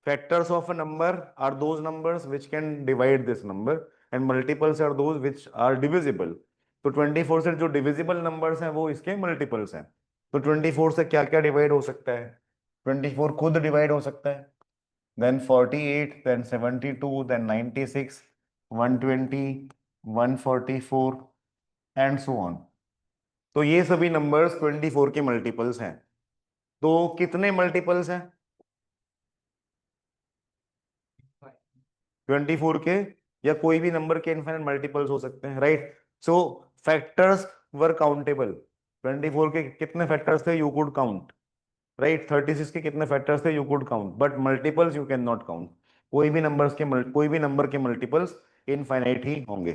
factors of a number are those numbers which can divide this number, and multiples are those which are divisible. तो 24 से जो डिविजिबल नंबर्स हैं वो इसके मल्टीपल्स हैं। तो 24 से क्या क्या डिवाइड हो सकता है? 24 खुद डिवाइड हो सकता है, then 48, then 72, then 96, 120, 144 and so on. तो ये सभी नंबर्स 24 के मल्टीपल्स हैं। तो कितने मल्टीपल्स हैं 24 के? या कोई भी नंबर के इनफाइनाइट मल्टीपल्स हो सकते हैं, राइट? सो फैक्टर्स वर काउंटेबल। 24 के कितने फैक्टर्स थे, यू कुड काउंट, राइट? 36 के कितने फैक्टर्स थे, you could count, but multiples you can not count. कोई भी नंबर के मल्टीपल्स इनफाइनाइट ही होंगे,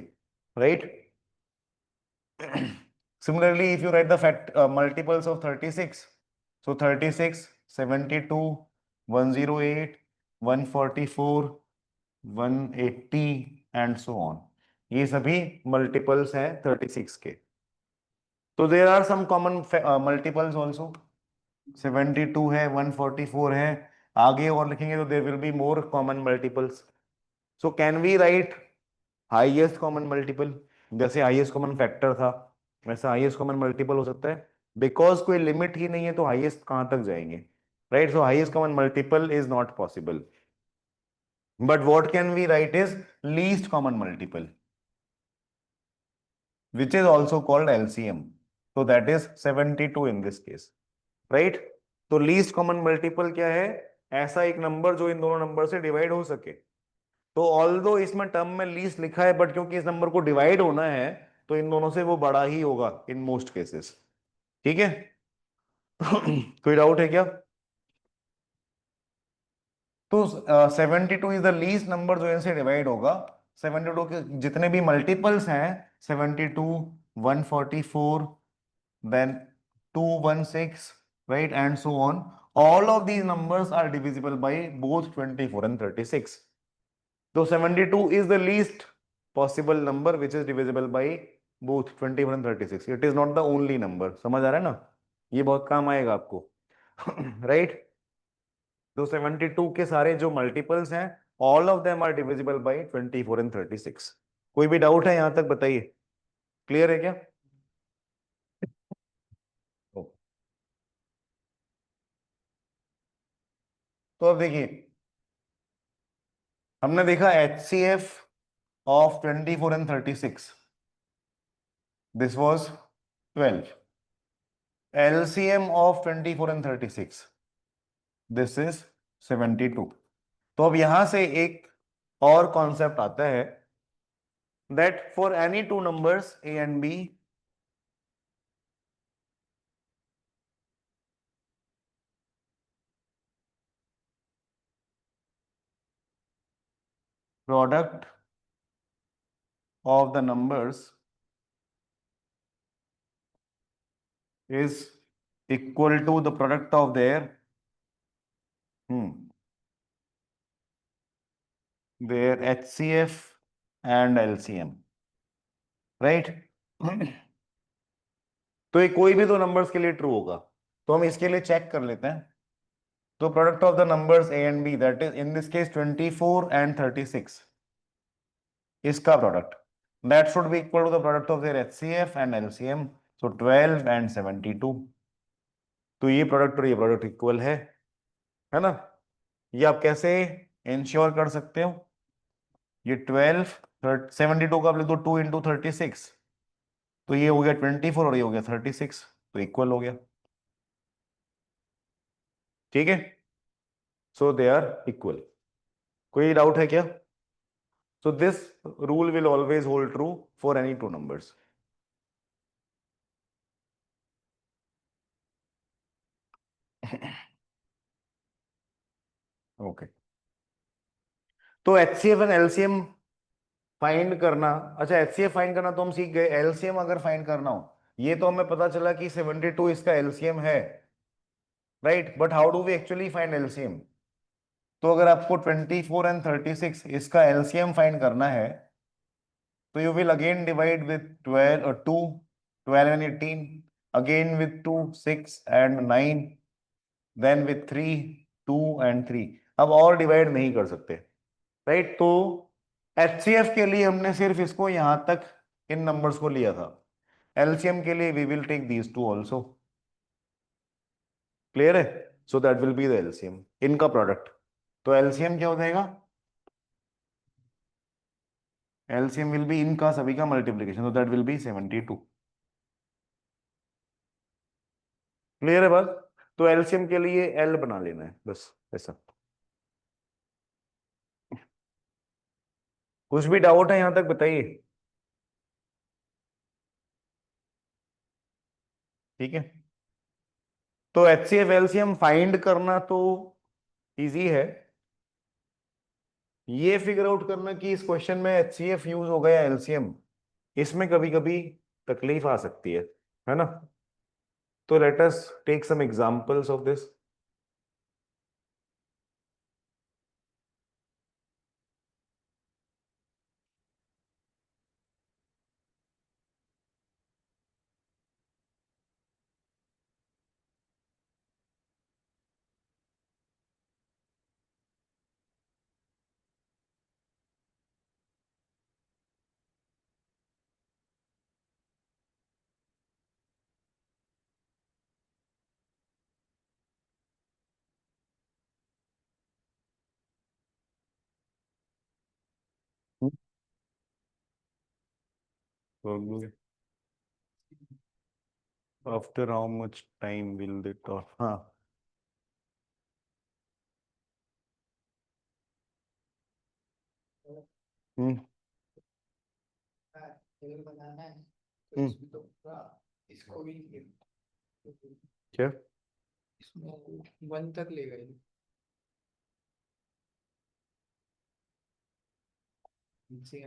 right? Similarly, if you write the multiples of 36, so 36, 72, 108, 144, 180 and so on, ये सभी मल्टीपल्स हैं 36 के। तो there are some common multiples also. 72 है, 144 है, आगे और लिखेंगे तो there will be more common multiples. So can we write highest common multiple? जैसे हाईएस्ट कॉमन फैक्टर था, वैसा हाईएस्ट कॉमन मल्टीपल हो सकता है। बिकॉज कोई लिमिट ही नहीं है, तो हाईएस्ट कहां तक जाएंगे, right? So highest common multiple is not possible, but what can we write is least common multiple, which is also called LCM. So that is 72 in this case, right? तो least common multiple क्या है? ऐसा एक number जो इन दोनों number से divide हो सके। तो ऑल्दो इसमें टर्म में लीस्ट लिखा है, बट क्योंकि इस नंबर को डिवाइड होना है, तो इन दोनों से वो बड़ा ही होगा इन मोस्ट केसेस। ठीक है? कोई डाउट है क्या? तो 72 इज द लीस्ट नंबर जो इनसे डिवाइड होगा। 72 के जितने भी मल्टीपल्स हैं, 72, 144, then 216, right, and so on, all of these numbers are divisible by both 24 and 36. So 72 is the least possible number which is divisible by both 24 and 36. It is not the only number. समझ आ रहा है ना? ये बहुत काम आएगा आपको। राइट? तो 72 के सारे जो मल्टीपल्स हैं, all of them are divisible by 24 and 36। कोई भी डाउट है यहां तक बताइए, क्लियर है क्या? तो अब देखिए, हमने देखा HCF of 24 and 36, this was 12. LCM of 24 and 36, this is 72. तो अब यहां से एक और कॉन्सेप्ट आता है, that for any two numbers A and B, product of the numbers is equal to the product of their their HCF and LCM, right. तो ये कोई भी दो नंबर्स के लिए ट्रू होगा, तो हम इसके लिए चेक कर लेते हैं। तो product of the numbers A and B, that is in this case 24 and 36, इसका product that should be equal to the product of their HCF and LCM, so 12 and 72। तो ये प्रोडक्ट और ये प्रोडक्ट इक्वल है ना। ये आप कैसे इंश्योर कर सकते हो, ये 12 72 का आप लिख दो 2 इंटू 36, तो ये हो गया 24 और ये हो गया 36, तो इक्वल हो गया, ठीक है। सो दे आर इक्वल। कोई डाउट है क्या? So this rule will always hold true for any two numbers. Okay, तो एचसीएफ एंड एलसीएम फाइंड करना, अच्छा एचसीएफ फाइंड करना तो हम सीख गए, एलसीएम अगर फाइंड करना हो, ये तो हमें पता चला कि 72 इसका एलसीएम है, right, but how do we actually find LCM? तो अगर आपको 24 एंड 36 इसका एलसीएम फाइंड करना है, तो you will again divide with 12 और 2, 12 and 18, again with 2, 6 and 9, then with 3, 2 and 3। अब और डिवाइड नहीं कर सकते, राइट। तो एचसीएफ के लिए हमने सिर्फ इसको यहां तक इन नंबर्स को लिया था, एलसीएम के लिए we will take these two also, clear है। So that will be the LCM इनका प्रोडक्ट। तो एलसीएम क्या हो जाएगा? एलसीएम विल बी इनका सभी का मल्टीप्लीकेशन, तो दैट विल बी 72, क्लियर है बात। तो एलसीएम के लिए एल बना लेना है बस, ऐसा। कुछ भी डाउट है यहां तक बताइए, ठीक है। तो एचसीएफ एलसीएम फाइंड करना तो इजी है, ये फिगर आउट करना कि इस क्वेश्चन में एचसीएफ यूज हो गया एलसीएम, इसमें कभी कभी तकलीफ आ सकती है ना। तो let us take some examples of this. After how much time will they talk, हाँ। हम्म टेबल बनाना है तो हम्म इसमें तो पूरा इसको भी क्या? इसमें 1 तक ले गए नीचे।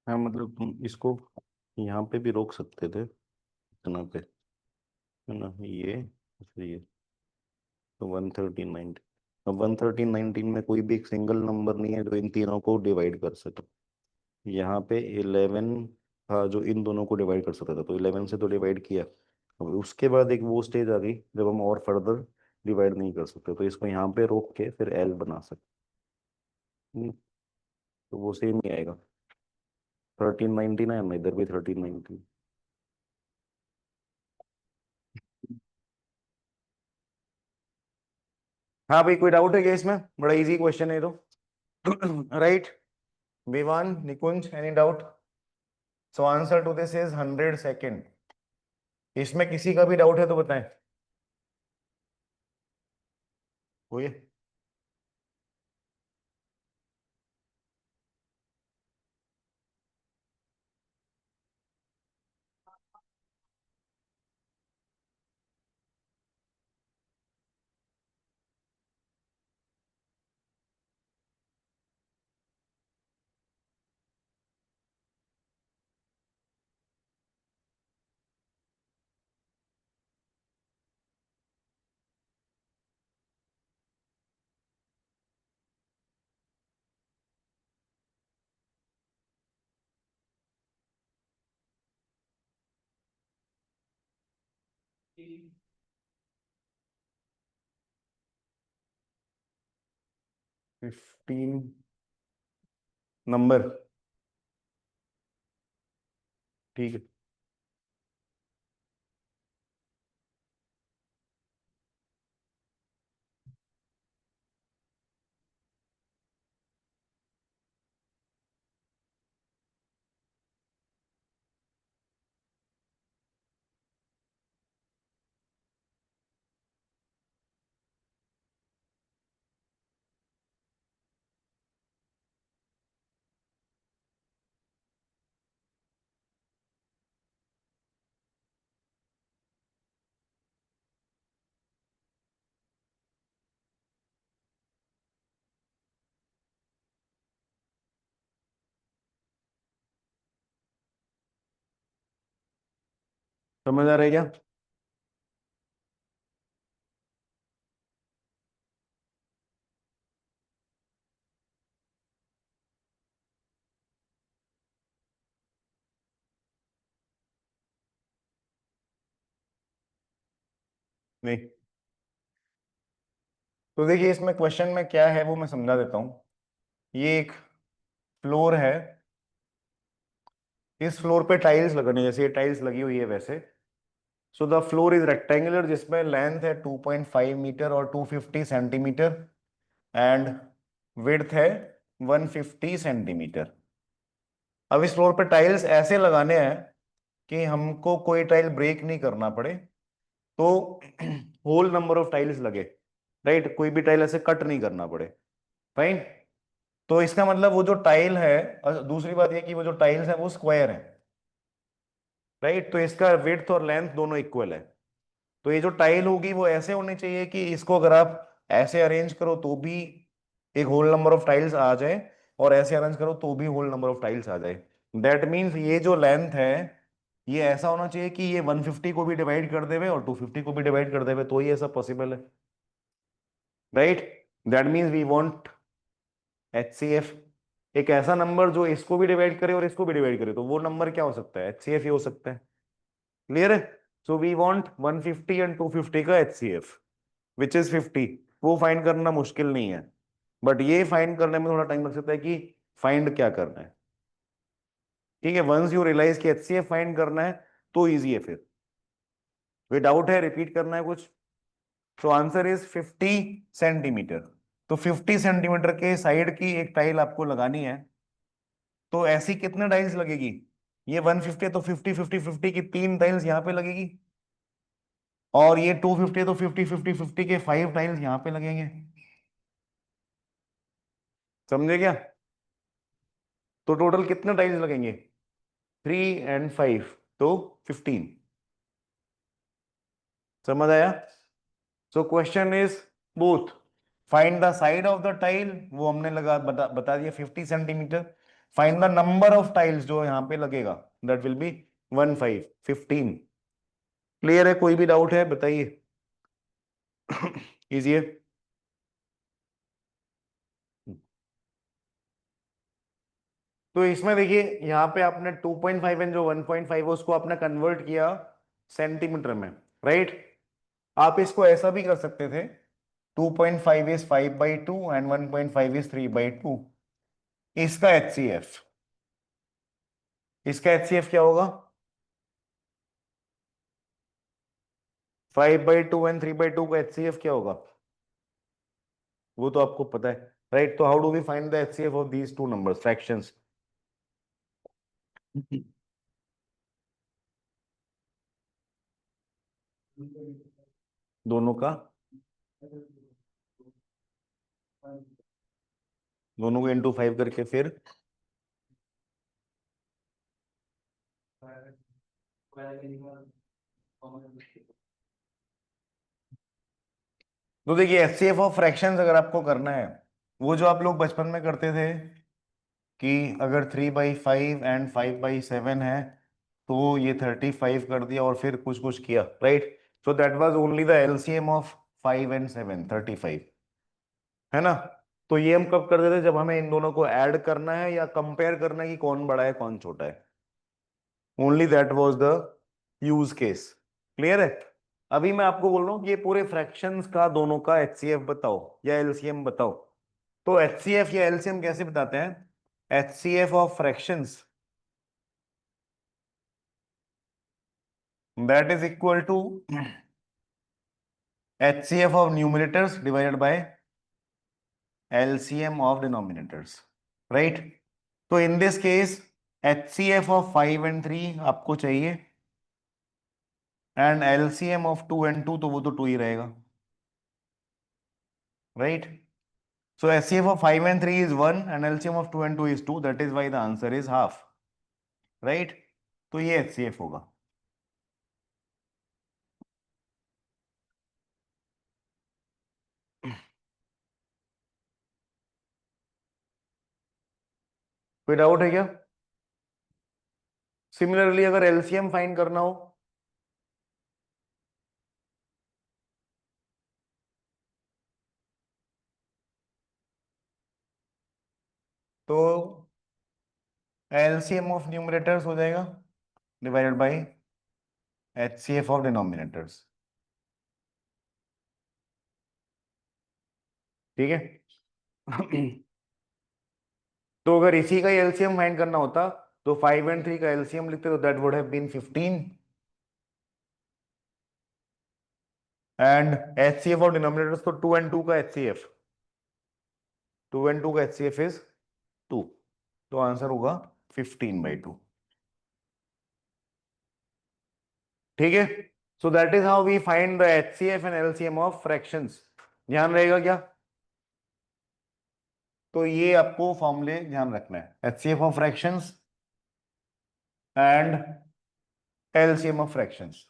हाँ मतलब तुम इसको यहाँ पे भी रोक सकते थे, इतना पे, है ना, ये फिर ये, तो 11319। अब 11319 में कोई भी एक सिंगल नंबर नहीं है जो इन तीनों को डिवाइड कर सके। यहाँ पे 11 था जो इन दोनों को डिवाइड कर सकता था, तो 11 से तो डिवाइड किया। अब उसके बाद एक वो स्टेज आ गई जब हम और फर्दर डिवाइड नहीं कर सकते, तो इसको यहाँ पे रोक के फिर एल बना सकते। तो वो सेम ही आएगा, 1399, इधर भी 1319। हाँ भाई, कोई डाउट है क्या इसमें? बड़ा इजी क्वेश्चन है ये तो। Right, Vivaan, Nikunj, any doubt? So answer to this is 100 second. इसमें किसी का भी डाउट है तो बताएं। कोई? 15 नंबर, ठीक है। समझ आ रहा है क्या? नहीं, तो देखिए इसमें क्वेश्चन में क्या है वो मैं समझा देता हूँ। ये एक फ्लोर है, इस फ्लोर पे टाइल्स लगाने, जैसे ये टाइल्स लगी हुई है वैसे। So the floor is rectangular, जिसमें लेंथ है 2.5 मीटर और 250 सेंटीमीटर, एंड विड्थ है 150 सेंटीमीटर। अब इस फ्लोर पे टाइल्स ऐसे लगाने हैं कि हमको कोई टाइल ब्रेक नहीं करना पड़े, तो होल नंबर ऑफ टाइल्स लगे, राइट, कोई भी टाइल ऐसे कट नहीं करना पड़े। फाइन। तो इसका मतलब वो जो टाइल है, और दूसरी बात ये कि वो जो टाइल्स है वो स्क्वायर है, राइट, तो इसका विड्थ और लेंथ दोनों इक्वल है। तो ये जो टाइल होगी वो ऐसे होनी चाहिए कि इसको अगर आप ऐसे अरेंज करो तो भी एक होल नंबर ऑफ टाइल्स आ जाए, और ऐसे अरेंज करो तो भी होल नंबर ऑफ टाइल्स आ जाए। दैट मीन्स ये जो लेंथ है ये ऐसा होना चाहिए कि ये 150 को भी डिवाइड कर देवे और 250 को भी डिवाइड कर देवे, तो ही ऐसा पॉसिबल है, right. That means we want HCF, एक ऐसा नंबर जो इसको भी डिवाइड करे और इसको भी डिवाइड करे, तो वो नंबर क्या हो सकता है? HCF ही हो सकता है। क्लियर है? सो वी वांट 150 एंड 250 का HCF विच इज 50। वो फाइंड करना मुश्किल नहीं है, बट ये फाइंड करने में थोड़ा टाइम लग सकता है कि फाइंड क्या करना है। ठीक है, वंस यू रियलाइज कि HCF फाइंड करना है तो इजी है फिर। कोई डाउट है, रिपीट करना है कुछ? तो आंसर इज 50 सेंटीमीटर। तो 50 सेंटीमीटर के साइड की एक टाइल आपको लगानी है, तो ऐसी कितने टाइल्स लगेगी? ये 150 तो 50 50 50 की तीन टाइल्स यहाँ पे लगेगी, और ये 250 तो 50 50 50 के 5 टाइल्स यहाँ पे लगेंगे। समझे क्या? तो टोटल कितने टाइल्स लगेंगे? 3 and 5, तो 15। समझ आया? So question is both, find the side of the tile, वो हमने बता दिया 50 centimetre. Find the number of tiles जो यहाँ पे लगेगा, दैट विल बी 15। क्लियर है? कोई भी डाउट है बताइए। इजी है। तो इसमें देखिए यहाँ पे आपने 2.5 एंड जो 1.5 है उसको आपने कन्वर्ट किया सेंटीमीटर में, राइट। आप इसको ऐसा भी कर सकते थे, 2.5 इज 5/2 एंड 1.5 इज 3/2। इसका HCF, इसका HCF क्या होगा? 5/2 एंड 3/2 का HCF क्या होगा? वो तो आपको पता है, राइट। तो how do we find the HCF of these two numbers, fractions? दोनों का, दोनों को इंटू 5 करके फिर, तो देखिए HCF ऑफ फ्रैक्शंस अगर आपको करना है, वो जो आप लोग बचपन में करते थे कि अगर 3/5 एंड 5/7 है तो ये 35 कर दिया और फिर कुछ कुछ किया, right. So that was only the LCM of 5 and 7, 35, है ना। तो ये हम कब करते थे? जब हमें इन दोनों को ऐड करना है या कंपेयर करना है कि कौन बड़ा है कौन छोटा है। Only that was the use case. Clear है? अभी मैं आपको बोल रहा हूँ कि ये पूरे फ्रैक्शंस का दोनों का एचसीएफ बताओ या एलसीएम बताओ। तो एचसीएफ या एलसीएम कैसे बताते हैं? HCF of fractions that is equal to HCF of numerators divided by LCM of denominators, right? तो in this case HCF of 5 and 3 आपको चाहिए, एंड एलसीएम ऑफ 2 एंड 2, तो वो तो 2 ही रहेगा, right? So HCF of 5 and 3 is 1 and LCM of 2 and 2 is 2. That is why the answer is half. Right? तो ये HCF होगा। कोई डाउट है क्या? सिमिलरली अगर LCM फाइंड करना हो तो LCM ऑफ न्यूमरेटर्स हो जाएगा divided by HCF of denominators. ठीक है। तो अगर इसी का एलसीएम फाइंड करना होता तो 5 एंड 3 का एलसीएम लिखते तो that would have been 15 and HCF of denominators तो 2 एंड 2 का एचसीएफ, 2 एंड 2 का एचसीएफ इज 2। तो आंसर होगा 15/2। ठीक है। So that is how we find the HCF and LCM of fractions. ध्यान रहेगा क्या? तो ये आपको फॉर्मूले ध्यान रखना है, HCF of fractions and LCM of fractions.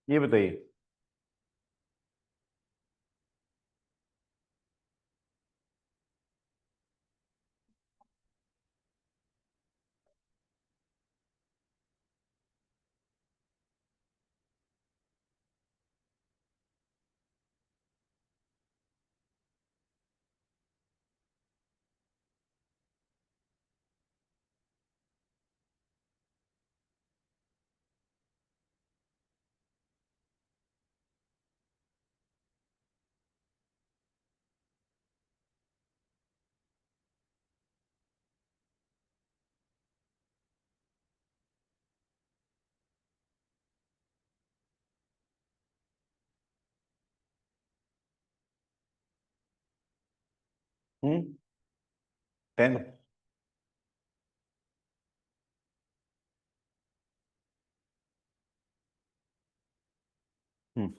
ये बताइए। हम्म। 10। हम्म।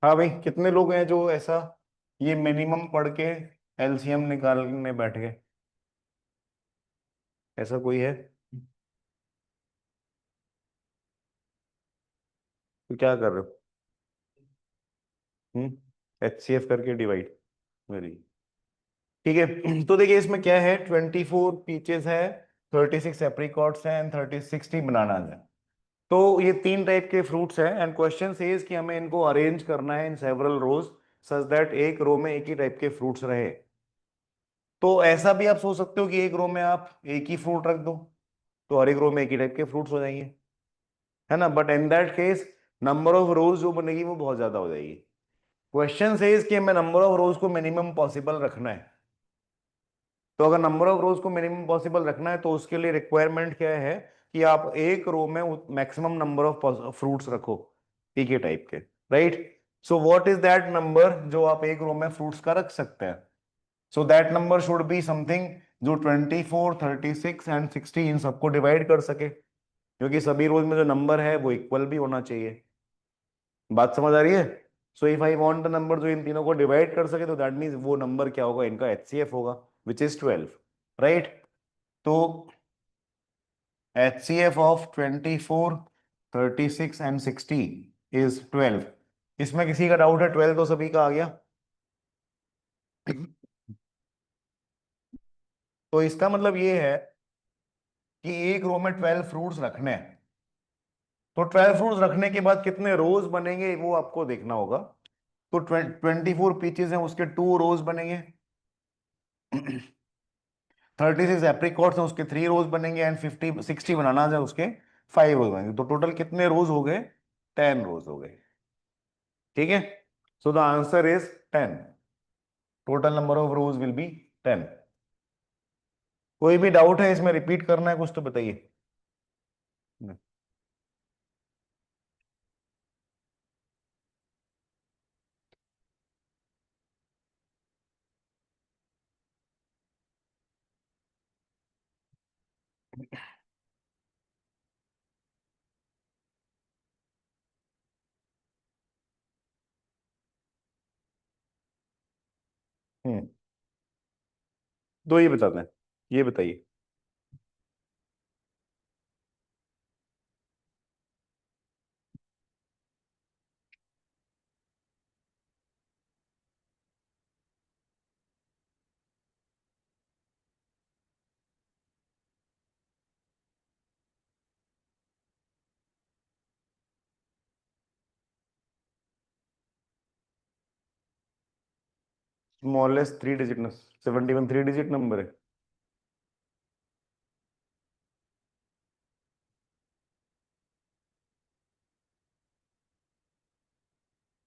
हाँ भाई, कितने लोग हैं जो ऐसा ये मिनिमम पढ़ के एलसीएम निकालने बैठ गए? ऐसा कोई है? तो क्या कर रहे हो? एचसीएफ करके डिवाइड। वेरी, ठीक है। तो देखिए इसमें क्या है, 24 पीचेस है, 36 एप्रिकॉट्स हैं एंड 60 बनानास हैं। तो ये तीन टाइप के फ्रूट्स हैं एंड क्वेश्चन सेज कि हमें इनको अरेंज करना है in several rose such that एक रो में एक ही टाइप के फ्रूट्स रहे। तो ऐसा भी आप सोच सकते हो कि एक रो में आप एक ही फ्रूट रख दो, तो हर एक रो में एक ही टाइप के फ्रूट्स हो जाएंगे, है ना। But in that case number of रोज जो बनेगी वो बहुत ज्यादा हो जाएगी। क्वेश्चन सेज कि हमें नंबर ऑफ रोज को मिनिमम पॉसिबल रखना है। तो अगर नंबर ऑफ रोज को मिनिमम पॉसिबल रखना है तो उसके लिए रिक्वायरमेंट क्या है कि आप एक रो में मैक्सिमम नंबर ऑफ फ्रूट्स रखो एक ही टाइप के, right. So what is that number जो आप एक रो में फ्रूट्स का रख सकते हैं? So that number should be something जो 24, 36 एंड 60 इन सबको डिवाइड कर सके, क्योंकि सभी रोज में जो नंबर है वो इक्वल भी होना चाहिए। बात समझ आ रही है? So if I want the number जो इन तीनों को डिवाइड कर सके तो दैट मीन्स वो नंबर क्या होगा, इनका एचसीएफ होगा, विच इज 12, राइट। तो HCF of 24, 36 एंड 60 इज 12। इसमें किसी का डाउट है? 12 तो सभी का आ गया। तो इसका मतलब ये है कि एक रो में 12 फ्रूट्स रखने हैं। तो 12 फ्रूट्स रखने के बाद कितने रोज बनेंगे वो आपको देखना होगा। तो 24 पीचेस हैं, उसके 2 रोज बनेंगे। 36 एप्रिकॉट्स हैं, उसके 3 रोज बनेंगे एंड 60 बनाना है, उसके 5 रोज बनेंगे। तो टोटल कितने रोज हो गए? 10 रोज हो गए, ठीक है। So the answer is 10। Total number of rose will be 10। कोई भी डाउट है इसमें, रिपीट करना है कुछ तो बताइए। हम्म, तो ये बताते हैं, ये बताइए। स्मॉलेस्ट 3 डिजिट, 71 3 डिजिट नंबर है।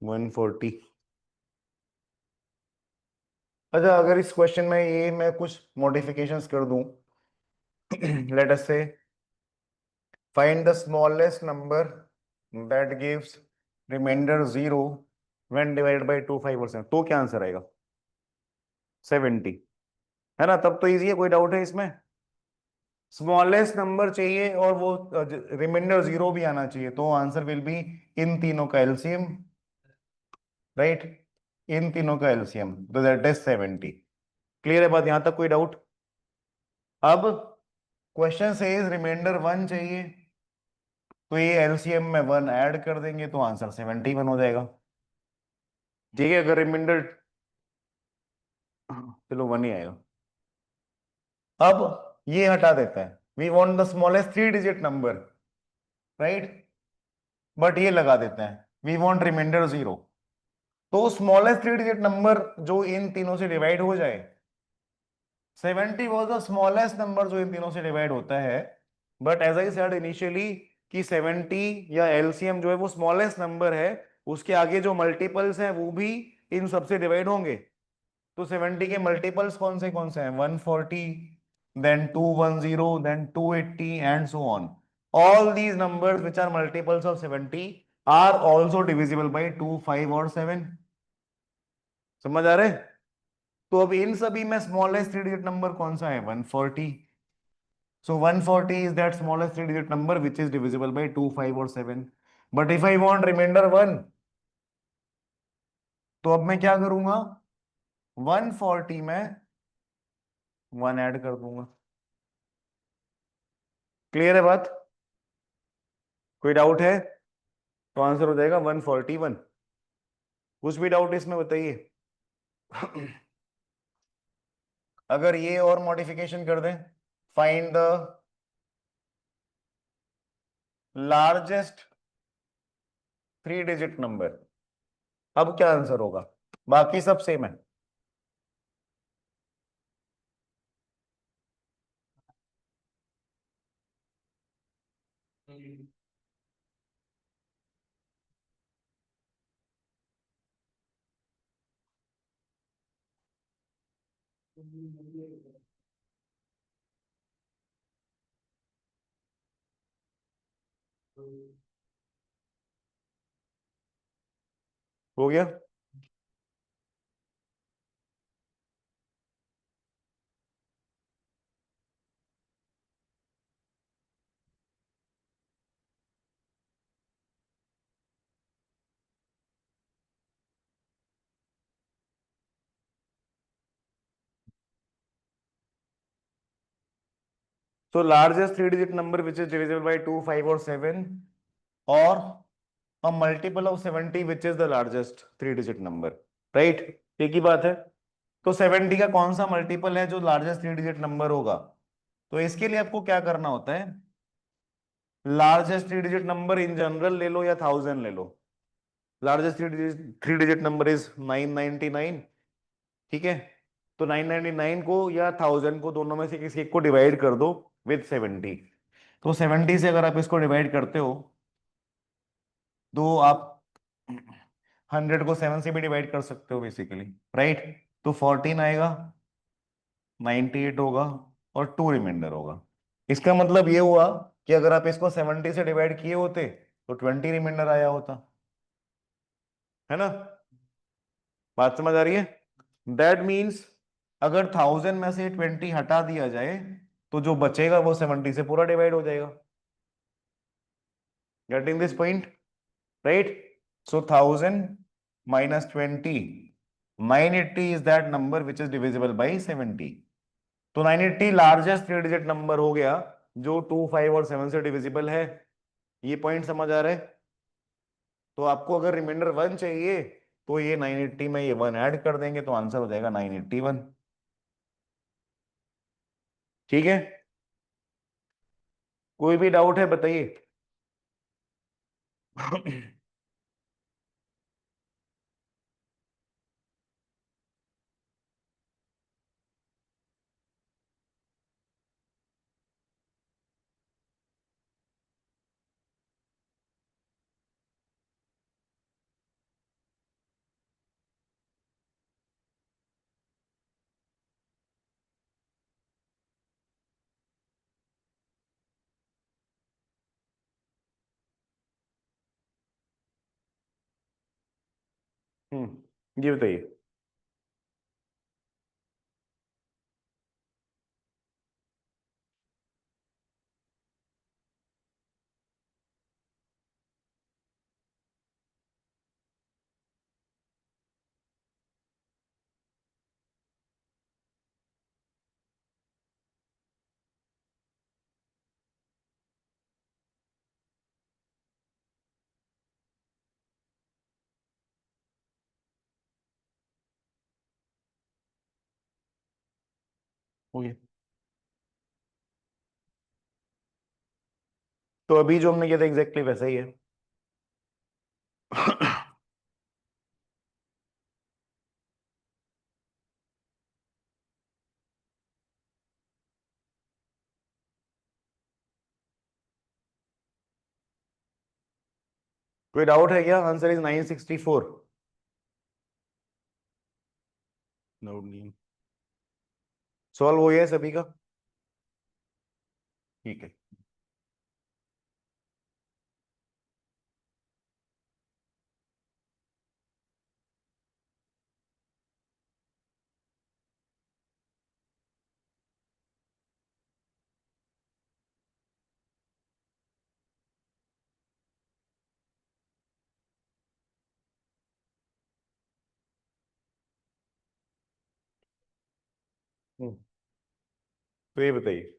140। अच्छा, अगर इस क्वेश्चन में ये मैं कुछ मॉडिफिकेशंस कर दूं, let us say find the smallest number that gives remainder 0 when divided by 25%, तो क्या आंसर आएगा? 70, है ना। तब तो इजी है, कोई डाउट है इसमें? स्मॉलेस्ट नंबर चाहिए और वो रिमाइंडर 0 भी आना चाहिए, तो आंसर विल बी इन तीनों का एलसीएम, राइट। इन तीनों का एलसीएम, तो दैट इज 70। क्लियर है बात? यहां तक कोई डाउट? अब क्वेश्चन से रिमाइंडर 1 चाहिए, तो ये एलसीएम में 1 ऐड कर देंगे तो आंसर 71 हो जाएगा, ठीक है। अगर रिमाइंडर, चलो 1 ही आएगा। अब ये हटा देते हैं, we want the smallest 3 digit number, right. But ये लगा देते हैं, वी वांट रिमाइंडर 0। तो स्मॉलेस्ट 3 डिजिट नंबर जो इन तीनों से डिवाइड हो जाए, 70 वॉज द स्मॉलेस्ट नंबर जो इन तीनों से डिवाइड होता है। But as I said initially कि 70 या एलसीएम जो है वो स्मॉलेस्ट नंबर है, उसके आगे जो मल्टीपल्स हैं वो भी इन सबसे डिवाइड होंगे। तो 70 के मल्टीपल्स कौन से हैं? 140, then 210, then 280 and so on. All these numbers which are multiples of 70 are also divisible by 2, 5 और 7। समझ आ रहे? तो अब इन सभी में स्मॉलेस्ट 3 डिजिट नंबर कौन सा है? 140। So 140 is that smallest 3 digit number which is divisible by 2, 5 or 7. But if I want remainder 1, तो अब मैं क्या करूंगा? 140 में 1 ऐड कर दूंगा। क्लियर है बात? कोई डाउट है? तो आंसर हो जाएगा 141। कुछ भी डाउट इसमें बताइए। अगर ये और मॉडिफिकेशन कर दें, find the largest 3 digit number, अब क्या आंसर होगा? बाकी सब सेम है। हो गया। So largest 3 digit number which is divisible by 2, 5 or 7, or a multiple of 70 which is the largest 3 digit number, right? एक ही बात है। तो 70 का कौन सा मल्टीपल है जो लार्जेस्ट 3 डिजिट नंबर होगा? तो इसके लिए आपको क्या करना होता है, largest 3 digit number in general ले लो या 1000 ले लो। Largest three digit number is 999, ठीक है? तो 999 को या 1000 को, दोनों में से किसी एक को डिवाइड कर दो विद 70। तो 70 से अगर आप इसको डिवाइड करते हो तो आप 100 को 7 से भी डिवाइड कर सकते हो बेसिकली, राइट? तो 14 आएगा, 98 होगा और 2 रिमाइंडर होगा। इसका मतलब ये हुआ कि अगर आप इसको 70 से डिवाइड किए होते तो 20 रिमाइंडर आया होता, है ना? बात समझ आ रही है? दैट मीन्स अगर 1000 में से 20 हटा दिया जाए तो जो बचेगा वो 70 से पूरा डिवाइड हो जाएगा। Getting this point, right? So 1000 minus 20, 980 is that number which is divisible by 70। तो 980 लार्जेस्ट 3 डिजिट नंबर हो गया जो 2, 5 और 7 से डिविजिबल है। ये पॉइंट समझ आ रहा है? तो आपको अगर रिमाइंडर 1 चाहिए तो ये 980 में ये 1 ऐड कर देंगे तो आंसर हो जाएगा 981। ठीक है? कोई भी डाउट है बताइए। ये बताइए। हो गया। तो अभी जो हमने किया था एग्जैक्टली वैसा ही है। कोई डाउट है क्या? Answer is 964। डाउट नहीं, सॉल्व हो गया सभी का? ठीक है। तो ये बताइए।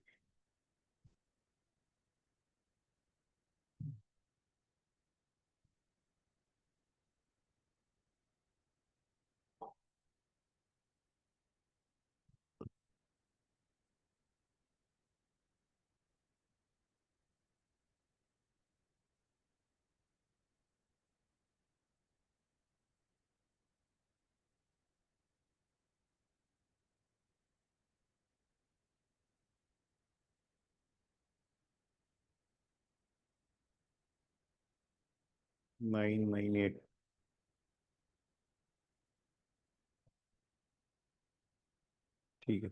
998। ठीक है।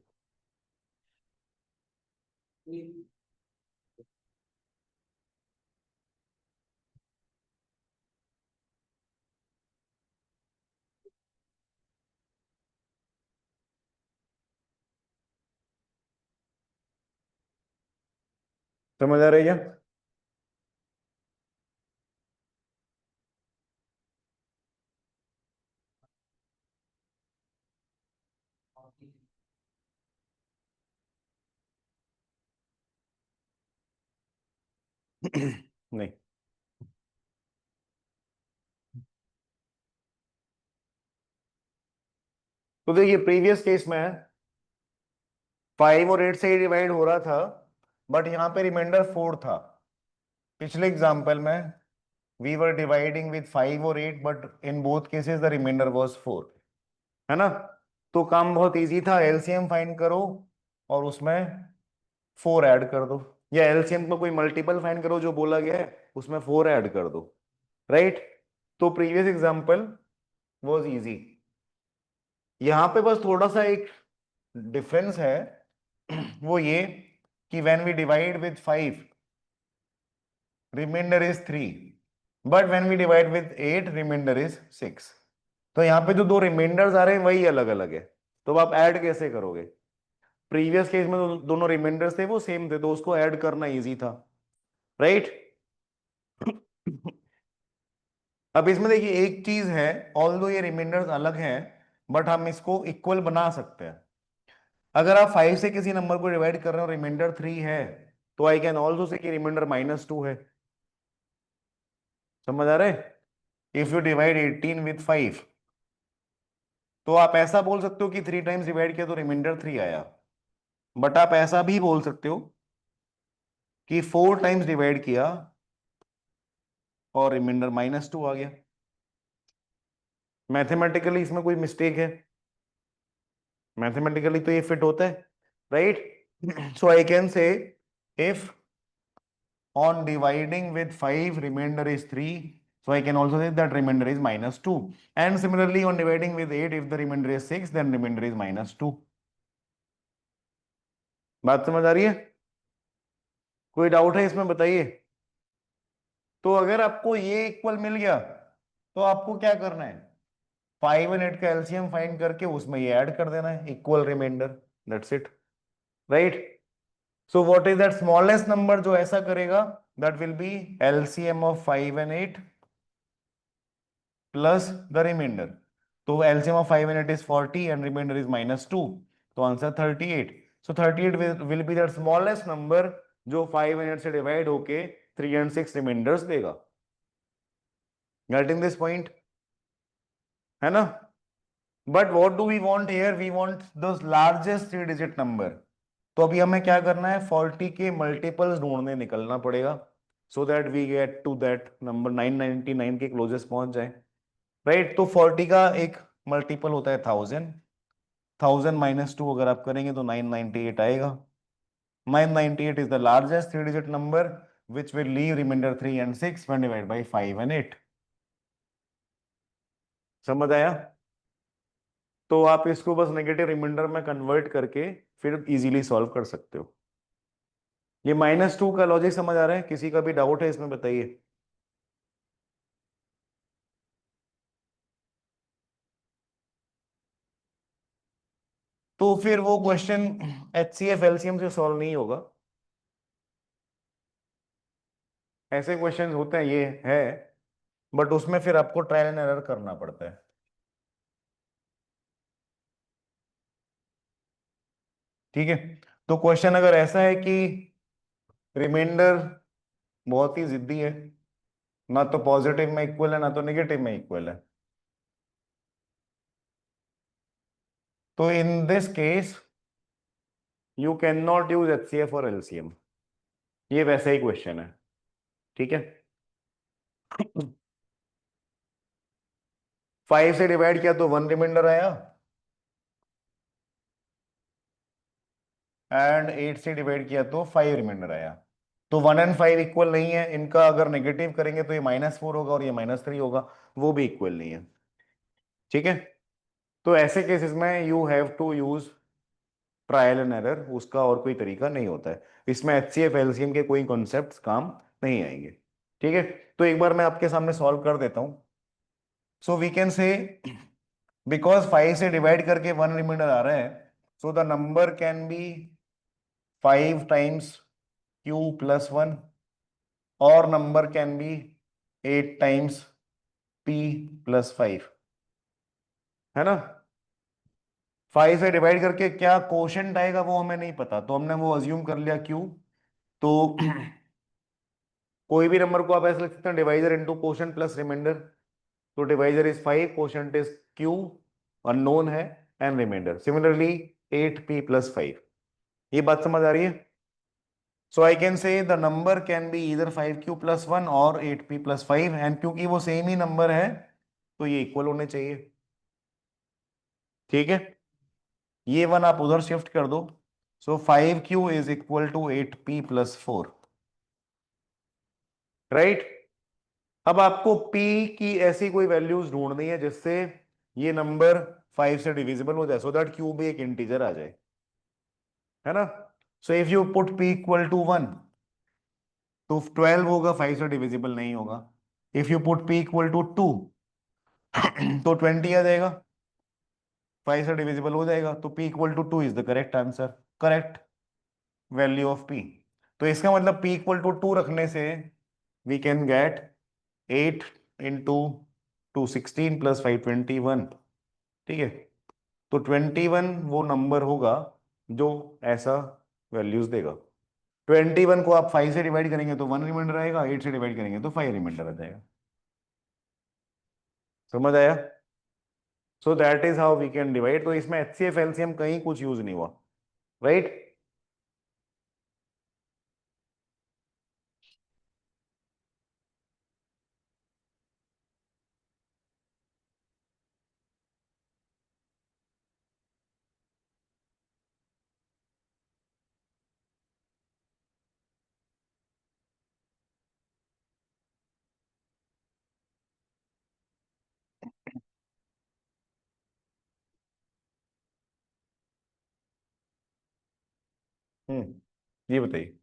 समझ आ रही है क्या? नहीं। तो देखिए प्रीवियस केस में 5 और 8 से ही डिवाइड हो रहा था, बट यहाँ पे रिमाइंडर 4 था। पिछले एग्जाम्पल में वी वर डिवाइडिंग विद 5 और 8, but in both cases the remainder was 4, है ना? तो काम बहुत इजी था, एलसीएम फाइंड करो और उसमें 4 ऐड कर दो, या एलसीएम में कोई मल्टीपल फाइंड करो जो बोला गया है, उसमें 4 ऐड कर दो, राइट? तो प्रीवियस एग्जाम्पल वाज इजी। यहाँ पे बस थोड़ा सा एक डिफरेंस है, वो ये कि when we divide with 5 remainder is 3, but when we divide with 8 remainder is 6। तो यहाँ पे जो दो रिमाइंडर्स आ रहे हैं वही अलग अलग है, तो अब आप ऐड कैसे करोगे? प्रीवियस केस में दोनों रिमाइंडर्स थे वो सेम थे, तो उसको ऐड करना इजी था, राइट? अब इसमें देखिए एक चीज है, ऑल्दो ये रिमाइंडर्स अलग हैं, बट हम इसको इक्वल बना सकते हैं। अगर आप 5 से किसी नंबर को डिवाइड कर रहे हो, रिमाइंडर 3 है, तो आई कैन ऑल्सो से कि रिमाइंडर -2 है। समझ आ रहे? इफ यू डिवाइड 18 विथ 5, तो आप ऐसा बोल सकते हो कि 3 टाइम्स डिवाइड किया तो रिमाइंडर 3 आया, बट आप ऐसा भी बोल सकते हो कि 4 टाइम्स डिवाइड किया और रिमाइंडर -2 आ गया। मैथमेटिकली इसमें कोई मिस्टेक है? मैथमेटिकली तो ये फिट होता है, राइट? सो आई कैन से if on dividing with 5 remainder is 3, so I can also say that remainder is -2, and similarly on dividing with 8, if the remainder is 6 then remainder is -2। बात समझ आ रही है? कोई doubt है इसमें बताइए। तो अगर आपको ये इक्वल मिल गया तो आपको क्या करना है, 5 और 8 का एलसीएम फाइंड करके उसमें ये ऐड कर देना है, equal remainder, that's it, right? So what is that smallest number जो ऐसा करेगा? That will be LCM of 5 and 8 plus the remainder. तो LCM of 5 and 8 is 40 and remainder is -2, तो answer 38। So 38 will be that smallest number जो 5 and 8 से divide होके 3 and 6 remainders देगा। Getting this point, है ना? But what do we want here? We want the largest 3 digit number. तो अभी हमें क्या करना है, 40 के मल्टीपल्स ढूंढने निकलना पड़ेगा, so that we get to that number 999 के क्लोजेस्ट पहुंच जाए, राइट? तो 40 का एक मल्टीपल होता है 1000, 1000 -2 अगर आप करेंगे तो 998 आएगा। 998 is the largest 3 digit number which will leave remainder 3 and 6 when divided by 5 and 8। समझ आया? तो आप इसको बस नेगेटिव रिमाइंडर में कन्वर्ट करके फिर इजीली सॉल्व कर सकते हो। ये -2 का लॉजिक समझ आ रहा है? किसी का भी डाउट है इसमें बताइए। तो फिर वो क्वेश्चन एचसीएफ एलसीएम से सॉल्व नहीं होगा, ऐसे क्वेश्चन होते हैं, ये है, बट उसमें फिर आपको ट्रायल एंड एरर करना पड़ता है, ठीक है? तो क्वेश्चन अगर ऐसा है कि रिमाइंडर बहुत ही जिद्दी है, ना तो पॉजिटिव में इक्वल है ना तो नेगेटिव में इक्वल है, तो in this case you can not use HCF और एलसीएम, ये वैसा ही क्वेश्चन है, ठीक है? 5 से डिवाइड किया तो 1 रिमाइंडर आया, एंड 8 से डिवाइड किया तो 5 रिमाइंडर आया। तो 1 और 5 इक्वल नहीं है, इनका अगर नेगेटिव करेंगे तो ये -4 होगा और ये -3 होगा, वो भी इक्वल नहीं है। ठीक है, तो ऐसे केसेस में you have to use trial and error, उसका और कोई तरीका नहीं होता है। इसमें HCF एलसीएम के कोई कॉन्सेप्ट्स काम नहीं आएंगे। ठीक है, तो एक बार मैं आपके सामने सॉल्व कर देता हूं। So we can say because 5 से डिवाइड करके 1 रिमाइंडर आ रहा है, so the number can be 5 times Q+1, और number can B 8 times P+5, है ना। 5 से डिवाइड करके क्या कोशेंट आएगा वो हमें नहीं पता, तो हमने वो अज्यूम कर लिया Q। तो कोई भी नंबर को आप ऐसे लिख सकते हैं, divisor into quotient plus remainder. तो divisor is 5, quotient is Q, unknown है, एंड रिमाइंडर सिमिलरली 8P+5। ये बात समझ आ रही है। So I can say the number can be इधर 5Q+1 और 8P+5, एंड क्योंकि वो सेम ही नंबर है तो ये इक्वल होने चाहिए। ठीक है, ये वन आप उधर शिफ्ट कर दो। So 5Q is equal to 8P+4, right. अब आपको P की ऐसी कोई वैल्यूज ढूंढनी है जिससे ये नंबर 5 से डिविजिबल हो जाए, सो दैट Q भी एक इंटीजर आ जाए, है ना। So if you put P equal to 1, तो 12 होगा, 5 से डिविजिबल नहीं होगा। If you put P equal to 2, तो 20 आ जाएगा, 5 से डिविजिबल हो जाएगा, तो P equal to 2 is the correct answer, correct value of P। तो इसका मतलब P इक्वल टू 2 रखने से we can get 8 into 2 16 plus 5 21। ठीक है, तो 21 वो नंबर होगा जो ऐसा वैल्यूज देगा। 21 को आप 5 से डिवाइड करेंगे तो 1 रिमाइंडर आएगा, 8 से डिवाइड करेंगे तो 5 रिमाइंडर आ जाएगा। समझ आया। So that is how we can divide. तो इसमें HCF एलसीएम कहीं कुछ यूज नहीं हुआ, राइट। ये बताइए।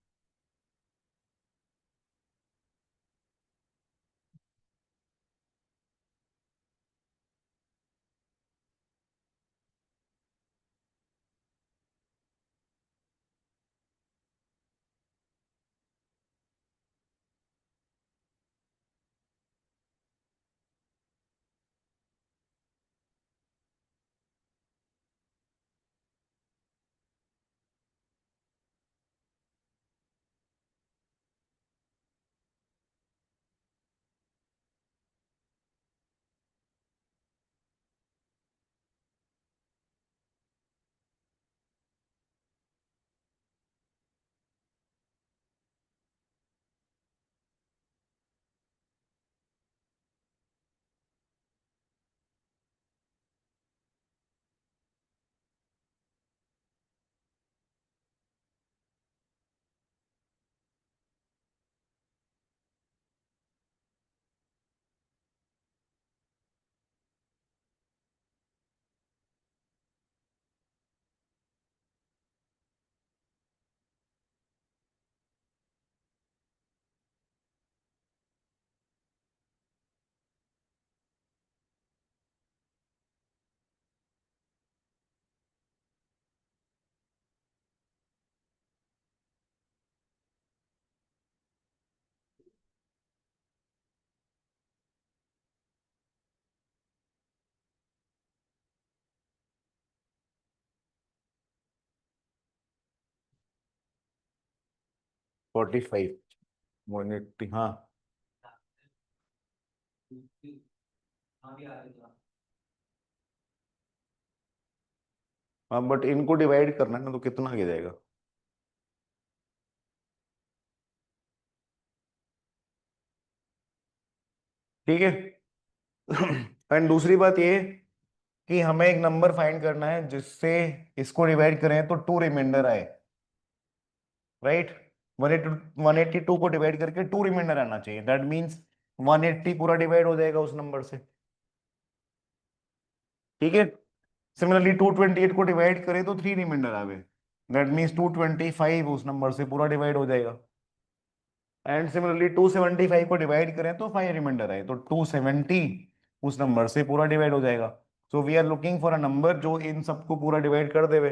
फोर्टी फाइव 180, हाँ। आगे आ जाएगा। हाँ बट इनको डिवाइड करना है ना, तो कितना आ जाएगा। ठीक है। एंड दूसरी बात ये कि हमें एक नंबर फाइंड करना है जिससे इसको डिवाइड करें तो 2 रिमाइंडर आए, राइट। 182 को डिवाइड करके 2 रिमाइंडर आना चाहिए, दैट मीन्स 180 पूरा डिवाइड हो जाएगा उस नंबर से। ठीक है, सिमिलरली 228 को डिवाइड करें तो 3 रिमाइंडर आवे, दैट मीन्स 225 उस नंबर से पूरा डिवाइड हो जाएगा। एंड सिमिलरली 275 को डिवाइड करें तो 5 रिमाइंडर आए, तो 270 उस नंबर से पूरा डिवाइड हो जाएगा। So we are looking for a number जो इन सबको पूरा डिवाइड कर देवे,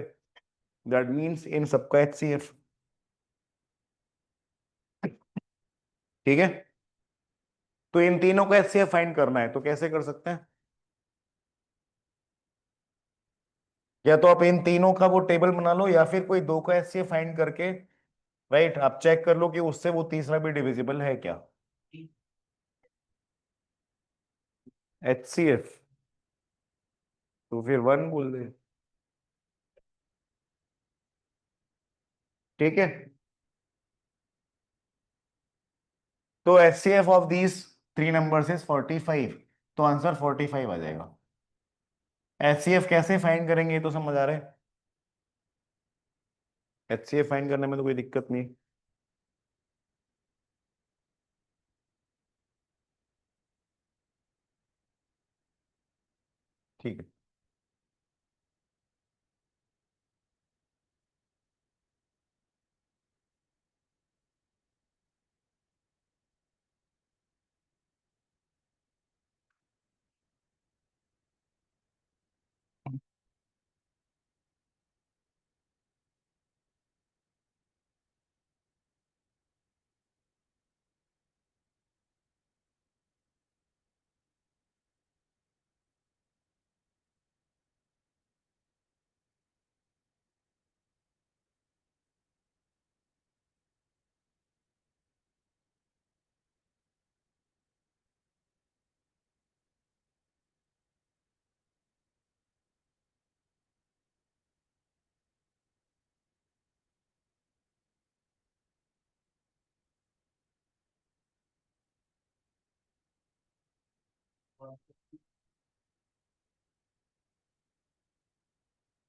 दैट मीन्स इन सबका HCF। ठीक है, तो इन तीनों का HCF फाइंड करना है, तो कैसे कर सकते हैं? या तो आप इन तीनों का वो टेबल बना लो, या फिर कोई दो का HCF फाइंड करके, राइट, आप चेक कर लो कि उससे वो तीसरा भी डिविजिबल है क्या। HCF तो फिर 1 बोल दे। ठीक है, तो HCF of these 3 numbers is 45, तो आंसर 45 आ जाएगा। HCF कैसे फाइंड करेंगे ये तो समझ आ रहा है। HCF फाइंड करने में तो कोई दिक्कत नहीं। ठीक है,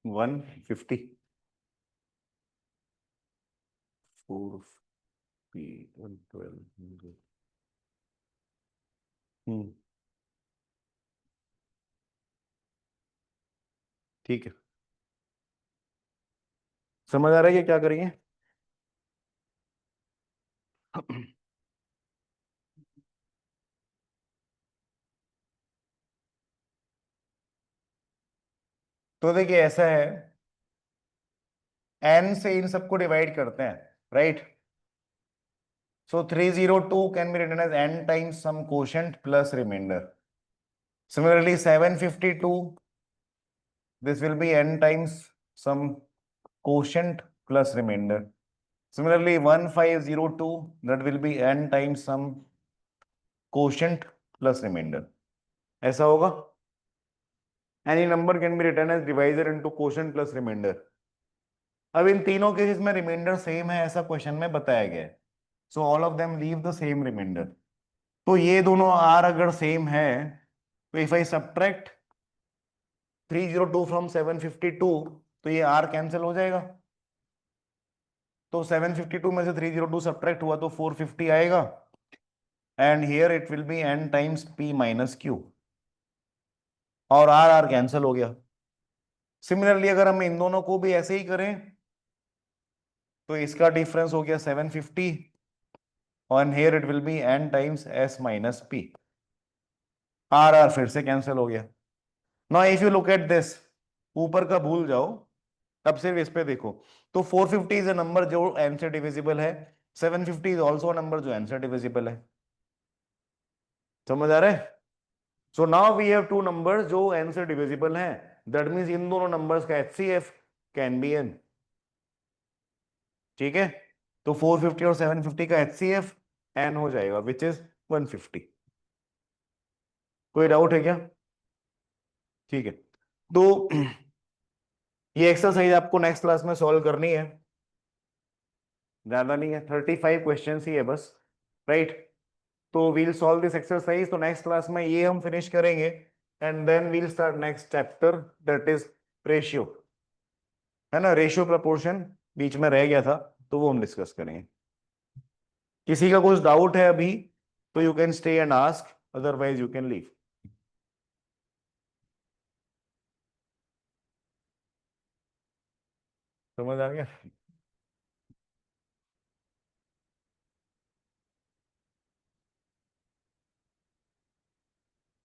150 4 P 112। ठीक है, समझ आ रहा है कि क्या करेंगे? तो देखिए ऐसा है, n से इन सबको डिवाइड करते हैं, right. So 302 can be written as n times some quotient plus remainder. Similarly 752, this will be n times some quotient plus remainder. Similarly 1502, that will be n times some quotient plus remainder. ऐसा होगा, any number can be written as divisor into quotient plus remainder. अब इन तीनों cases में reminder same है ऐसा question में बताया गया है, so all of them leave the same remainder. तो ये दोनों आर अगर सेम है, तो इफ आई सब्ट्रैक्ट 302 फ्रॉम 752, तो ये आर कैंसिल हो जाएगा। तो 752 में से 302 सब्ट्रैक्ट हुआ तो 450 आएगा, and here it will be n times p minus Q, और आर आर कैंसिल हो गया। सिमिलरली अगर हम इन दोनों को भी ऐसे ही करें, तो इसका डिफरेंस हो गया 750, और here it will be n times s minus p, R R फिर से कैंसिल हो गया। Now if you look at this, ऊपर का भूल जाओ, अब सिर्फ इस पे देखो। तो 450 इज अ नंबर जो n से डिविजिबल है, 750 इज ऑल्सो अ नंबर जो n से डिविजिबल है। समझ आ रहा है? So now we have two numbers जो n से डिविजिबल हैं, दैट मींस इन दोनों नंबर्स का HCF कैन बी n। ठीक है, तो 450 और 750 का HCF n हो जाएगा, विच इज 150। कोई डाउट है क्या? ठीक है, तो ये एक्सरसाइज आपको नेक्स्ट क्लास में सॉल्व करनी है, ज्यादा नहीं है, 35 क्वेश्चन ही है बस, राइट। तो वील सॉल्व दिस एक्सरसाइज, तो नेक्स्ट क्लास में ये हम फिनिश करेंगे, and then we'll start next chapter, that is ratio, है ना, रेशियो प्रपोर्शन बीच में रह गया था, तो वो हम डिस्कस करेंगे। किसी का कुछ डाउट है अभी तो you can stay and ask, otherwise you can leave. समझ आ गया?